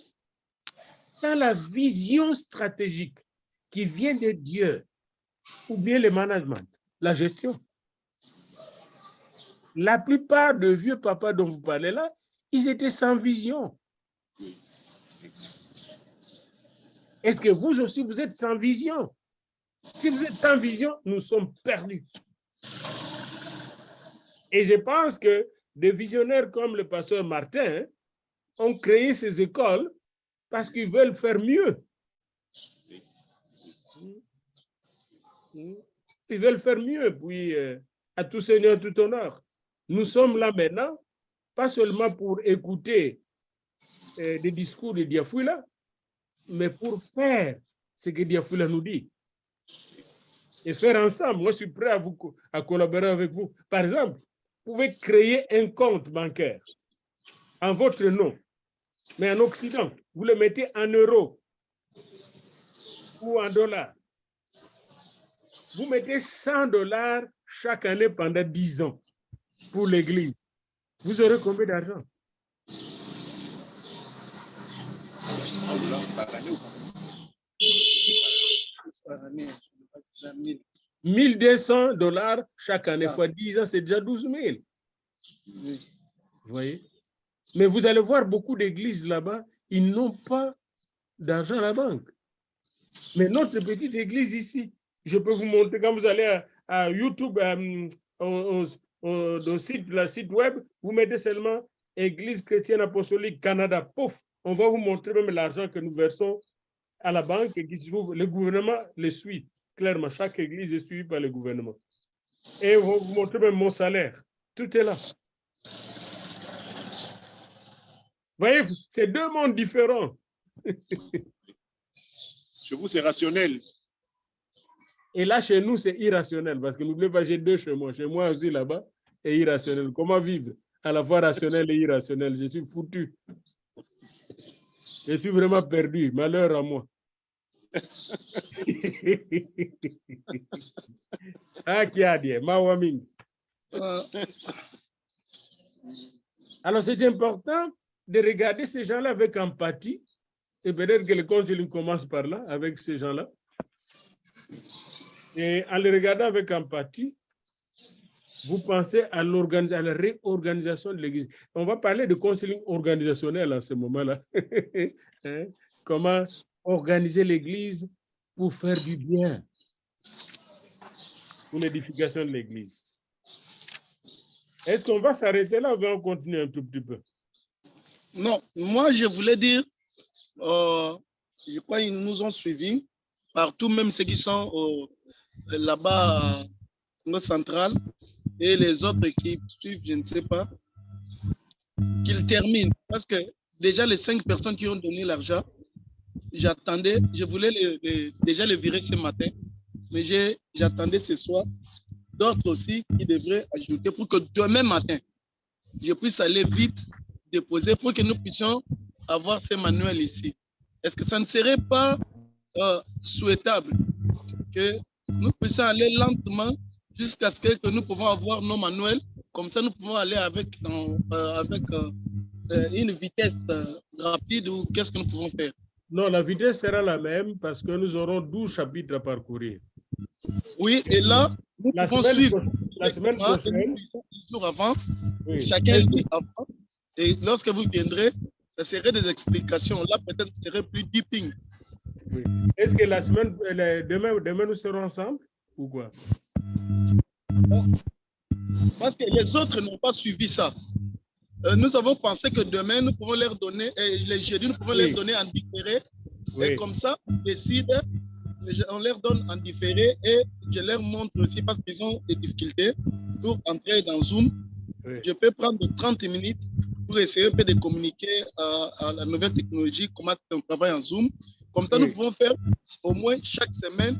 sans la vision stratégique qui vient de Dieu, ou bien le management, la gestion. La plupart de vieux papas dont vous parlez là, ils étaient sans vision. Est-ce que vous aussi, vous êtes sans vision? Si vous êtes sans vision, nous sommes perdus. Et je pense que des visionnaires comme le pasteur Martin ont créé ces écoles parce qu'ils veulent faire mieux. Ils veulent faire mieux, puis à tout seigneur, tout honneur. Nous sommes là maintenant, pas seulement pour écouter des discours de Diafouila, mais pour faire ce que Diafouila nous dit. Et faire ensemble. Moi, je suis prêt à collaborer avec vous. Par exemple, vous pouvez créer un compte bancaire en votre nom, mais en Occident, vous le mettez en euros ou en dollars. Vous mettez $100 chaque année pendant 10 ans pour l'Église. Vous aurez combien d'argent? $1,200 chaque année fois 10 ans, c'est déjà 12 000. Vous voyez? Mais vous allez voir beaucoup d'églises là-bas, ils n'ont pas d'argent à la banque. Mais notre petite église ici, je peux vous montrer, quand vous allez à YouTube, au site web, vous mettez seulement Église chrétienne apostolique Canada, pouf, on va vous montrer même l'argent que nous versons à la banque et qui se trouve, le gouvernement le suit. Clairement, chaque église est suivie par le gouvernement. Et on va vous montrer même mon salaire. Tout est là. Vous voyez, c'est deux mondes différents. Chez vous, c'est rationnel. Et là, chez nous, c'est irrationnel. Parce que n'oubliez pas, j'ai deux chez moi. Chez moi aussi, là-bas, et irrationnel. Comment vivre à la fois rationnel et irrationnel? Je suis foutu. Je suis vraiment perdu. Malheur à moi. Ah, qui a dit? Mawaming. Alors, c'est important de regarder ces gens-là avec empathie. Et peut-être que le counseling commence par là, avec ces gens-là. Et en les regardant avec empathie, vous pensez à la réorganisation de l'Église. On va parler de counseling organisationnel à ce moment-là. Hein? Comment organiser l'Église pour faire du bien, pour l'édification de l'Église. Est-ce qu'on va s'arrêter là ou on va continuer un tout petit peu? Non, moi je voulais dire, je crois qu'ils nous ont suivis partout, même ceux qui sont là-bas au central et les autres qui suivent, je ne sais pas, qu'ils terminent. Parce que déjà les 5 personnes qui ont donné l'argent, j'attendais, je voulais déjà les virer ce matin, mais j'attendais ce soir d'autres aussi qui devraient ajouter pour que demain matin, je puisse aller vite déposer pour que nous puissions avoir ces manuels ici. Est-ce que ça ne serait pas souhaitable que nous puissions aller lentement jusqu'à ce que nous pouvons avoir nos manuels, comme ça nous pouvons aller avec une vitesse rapide ou qu'est-ce que nous pouvons faire? Non, la vitesse sera la même parce que nous aurons 12 chapitres à parcourir. Oui, et là, nous pouvons suivre. La semaine prochaine, jours avant, oui. Chacun lit avant. Et lorsque vous viendrez, ça serait des explications. Là, peut-être ce serait plus deeping. Oui. Est-ce que demain, nous serons ensemble ou quoi? Parce que les autres n'ont pas suivi ça. Nous avons pensé que demain, nous pouvons leur donner, les jeudis, nous pouvons leur donner en différé. Oui. Et comme ça, on décide, on leur donne en différé et je leur montre aussi parce qu'ils ont des difficultés pour entrer dans Zoom. Oui. Je peux prendre 30 minutes pour essayer un peu de communiquer à la nouvelle technologie, comment on travaille en Zoom. Comme ça, oui. Nous pouvons faire au moins chaque semaine.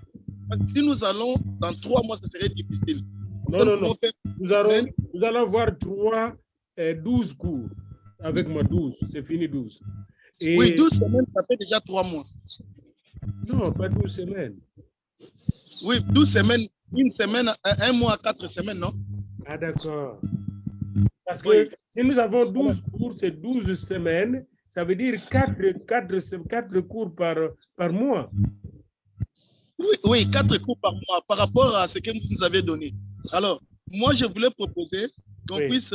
Si nous allons dans 3 mois, ça serait difficile. Non. Nous allons voir 12 cours. Avec moi, 12. C'est fini, 12. Et... Oui, 12 semaines, ça fait déjà 3 mois. Non, pas 12 semaines. Oui, 12 semaines. Une semaine, 1 mois, 4 semaines, non? Ah, d'accord. Parce que si nous avons 12 cours, c'est 12 semaines. Ça veut dire 4 cours par mois. Oui, 4 cours par mois par rapport à ce que vous nous avez donné. Alors, moi, je voulais proposer qu'on puisse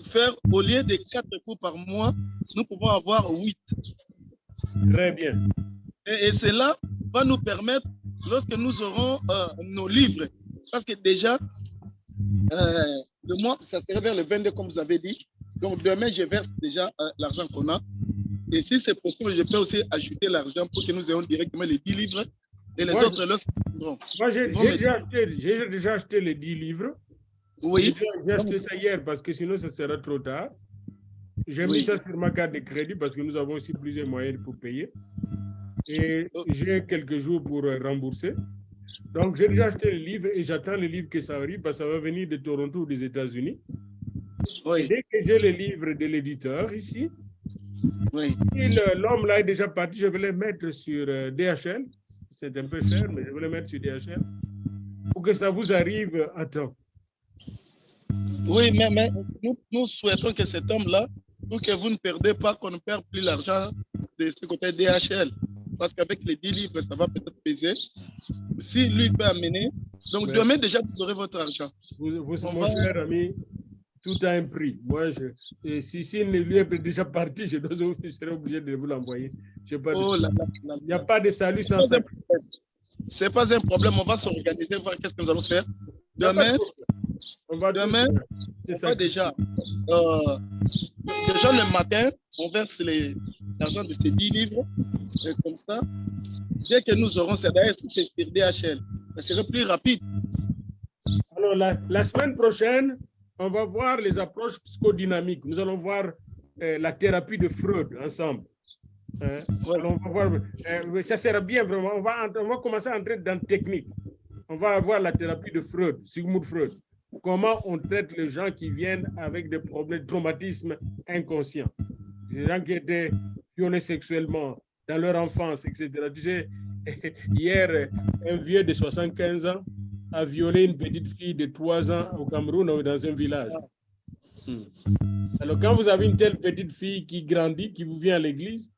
faire, au lieu de 4 cours par mois, nous pouvons avoir 8. Très bien. Et cela va nous permettre, lorsque nous aurons nos livres, parce que déjà, le mois, ça serait vers le 22, comme vous avez dit. Donc, demain, je verse déjà l'argent qu'on a. Et si c'est possible, je peux aussi ajouter l'argent pour que nous ayons directement les 10 livres et les Moi, autres, lorsqu'ils viendront. Moi, j'ai Ils vont me- déjà acheté les 10 livres. Oui, J'ai acheté ça hier parce que sinon, ça sera trop tard. J'ai mis oui. ça sur ma carte de crédit parce que nous avons aussi plusieurs moyens pour payer. Et j'ai quelques jours pour rembourser. Donc, j'ai déjà acheté le livre et j'attends le livre que ça arrive parce que ça va venir de Toronto ou des États-Unis. Et Oui, dès que j'ai le livre de l'éditeur ici, oui. et l'homme là est déjà parti, je vais le mettre sur DHL. C'est un peu cher, mais je vais le mettre sur DHL pour que ça vous arrive à temps. Oui, mais nous souhaitons que cet homme-là, pour que vous ne perdez pas, qu'on ne perde plus l'argent de ce côté DHL. Parce qu'avec les 10 livres, ça va peut-être peser. Si lui peut amener, donc Ouais. demain déjà, vous aurez votre argent. Mon va- cher ami, tout a un prix. Moi, si le livre est déjà parti, je serai obligé de vous l'envoyer. Oh là là là Il n'y a là. pas de salut sans C'est pas un sacrifice. problème. C'est pas un problème, on va s'organiser, voir qu'est-ce que nous allons faire. Il y a pas de Demain, problème. On va demain, tous, on va sacrifier. déjà le matin, on verse l'argent de ces 10 livres. Et comme ça, dès que nous aurons ça, d'ailleurs, si c'est sur DHL, ça serait plus rapide. Alors, la semaine prochaine, on va voir les approches psychodynamiques. Nous allons voir la thérapie de Freud ensemble. Hein? Ouais. Alors, on va voir, ça sera bien vraiment. On va commencer à entrer dans la technique. On va avoir la thérapie de Freud, Sigmund Freud. Comment on traite les gens qui viennent avec des problèmes de traumatisme inconscient. Les gens qui étaient violés sexuellement dans leur enfance, etc. Tu sais, hier, un vieux de 75 ans a violé une petite fille de 3 ans au Cameroun, dans un village. Alors, quand vous avez une telle petite fille qui grandit, qui vous vient à l'église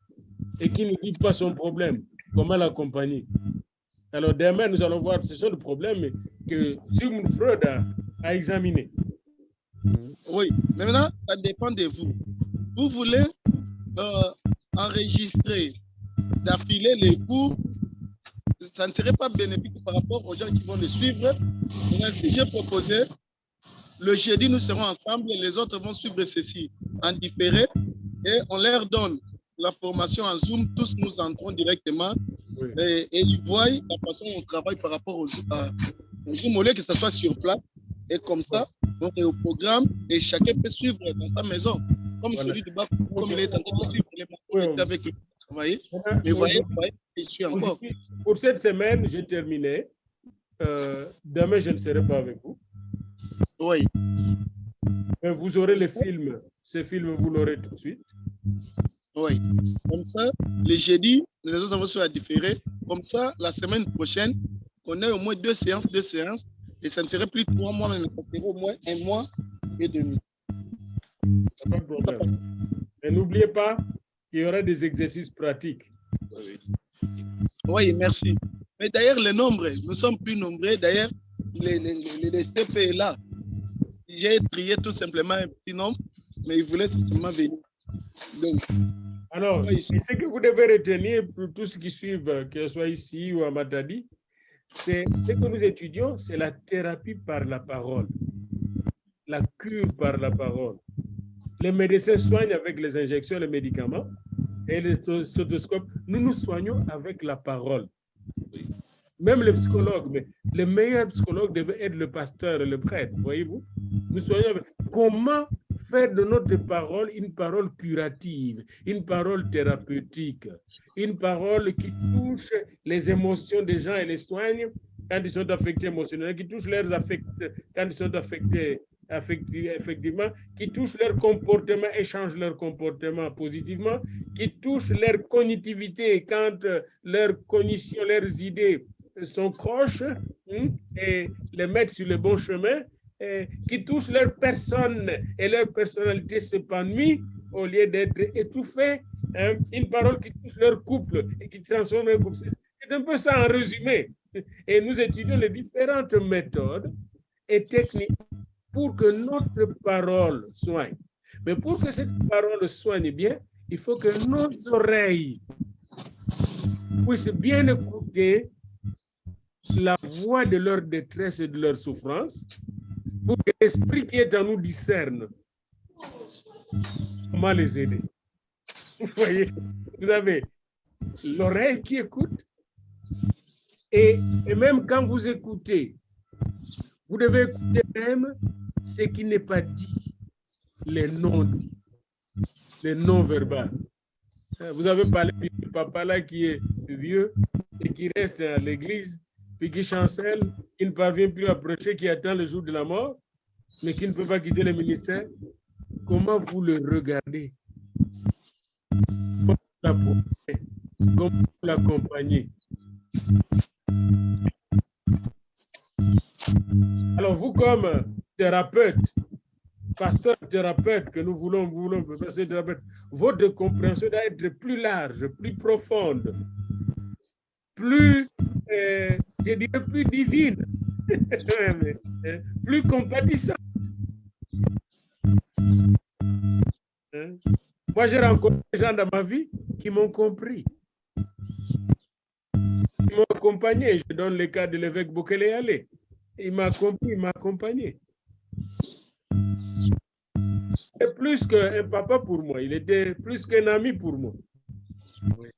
et qui ne dit pas son problème, comment l'accompagner? Alors, demain, nous allons voir, ce sont des problèmes que Sigmund Freud a examinés. Oui, mais maintenant, ça dépend de vous. Vous voulez enregistrer, d'affiler les cours, ça ne serait pas bénéfique par rapport aux gens qui vont le suivre. Si j'ai proposé, le jeudi, nous serons ensemble et les autres vont suivre ceci en différé et on leur donne la formation en Zoom. Tous nous entrons directement Oui. et ils voient la façon dont on travaille par rapport au Zoom, au lieu que ce soit sur place. Et comme ça, on est au programme et chacun peut suivre dans sa maison. Comme Voilà. celui du bas, comme il est en train de suivre les matins avec lui travailler. Mais voyez, il suit encore. Pour cette semaine, j'ai terminé. Demain, je ne serai pas avec vous. Oui. Mais vous aurez les films. Ces films, vous l'aurez tout de suite. Oui. Comme ça, les jeudis, les autres vont se différer. Comme ça, la semaine prochaine, on a au moins 2 séances. Et ça ne serait plus 3 mois, mais ça serait au moins 1 mois et demi. Pas de problème. Et n'oubliez pas qu'il y aura des exercices pratiques. Oui, merci. Mais d'ailleurs, les nombres, nous sommes plus nombreux. D'ailleurs, les CP est là. J'ai trié tout simplement un petit nombre, mais ils voulaient tout simplement venir. Donc, alors, ce que vous devez retenir pour tous ceux qui suivent, que ce soit ici ou à Matadi, c'est ce que nous étudions, c'est la thérapie par la parole, la cure par la parole. Les médecins soignent avec les injections, les médicaments et les stéthoscopes. Nous nous soignons avec la parole. Même les psychologues, mais les meilleurs psychologues devaient être le pasteur et le prêtre, voyez-vous? Nous soignons avec... Comment faire de notre parole une parole curative, une parole thérapeutique, une parole qui touche les émotions des gens et les soigne quand ils sont affectés émotionnellement, qui touche leurs affects quand ils sont affectés effectivement, qui touche leur comportement et change leur comportement positivement, qui touche leur cognitivité quand leurs cognitions, leurs idées sont croches et les mettre sur le bon chemin, qui touchent leur personne et leur personnalité s'épanouit au lieu d'être étouffée, une parole qui touche leur couple et qui transforme leur couple. C'est un peu ça en résumé. Et nous étudions les différentes méthodes et techniques pour que notre parole soigne. Mais pour que cette parole soigne bien, il faut que nos oreilles puissent bien écouter la voix de leur détresse et de leur souffrance, pour que l'esprit qui est en nous discerne comment les aider. Vous voyez, vous avez l'oreille qui écoute, Et même quand vous écoutez, vous devez écouter même ce qui n'est pas dit, les non-dits, les non-verbales. Vous avez parlé du papa là qui est vieux et qui reste à l'église, puis qui chancelle, qui ne parvient plus à prêcher, qui attend le jour de la mort, mais qui ne peut pas quitter le ministère. Comment vous le regardez? Comment vous l'accompagnez? Alors vous, comme thérapeute, pasteur thérapeute que nous voulons passer thérapeute, votre compréhension doit être plus large, plus profonde, plus, je dirais, plus divine, plus compatissante. Moi, j'ai rencontré des gens dans ma vie qui m'ont compris, qui m'ont accompagné. Je donne le cas de l'évêque Bokele Yale. Il m'a compris, il m'a accompagné. Et plus qu'un papa pour moi, il était plus qu'un ami pour moi. Oui.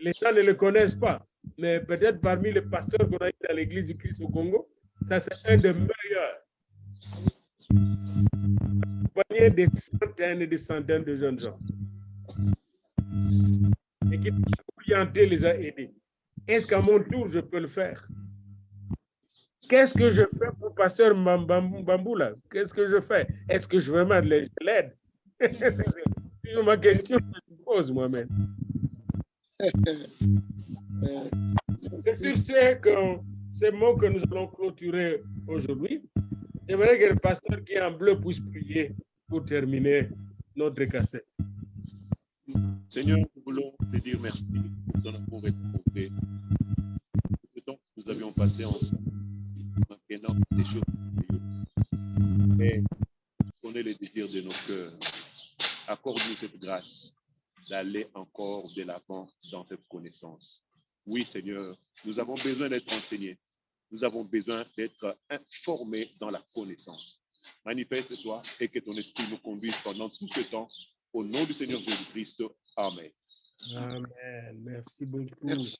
Les gens ne le connaissent pas, mais peut-être parmi les pasteurs qu'on a eu dans l'église du Christ au Congo, ça c'est un des meilleurs. Accompagné des centaines et des centaines de jeunes gens. Et qui orienté les a aidés. Est-ce qu'à mon tour, je peux le faire? Qu'est-ce que je fais pour pasteur Bambou là? Qu'est-ce que je fais? Est-ce que je vraiment l'aide? C'est ma question que je pose moi-même. C'est sur ces mots que nous allons clôturer aujourd'hui. J'aimerais que le pasteur qui est en bleu puisse prier pour terminer notre cassette. Seigneur, nous voulons te dire merci pour ton amour et ton bonté. Le temps que nous avions passé ensemble, maintenant des choses merveilleuses. Et connais les désirs de nos cœurs. Accorde-nous cette grâce d'aller encore de l'avant dans cette connaissance. Oui, Seigneur, nous avons besoin d'être enseignés. Nous avons besoin d'être informés dans la connaissance. Manifeste-toi et que ton esprit nous conduise pendant tout ce temps. Au nom du Seigneur Jésus-Christ. Amen. Amen. Merci beaucoup. Merci.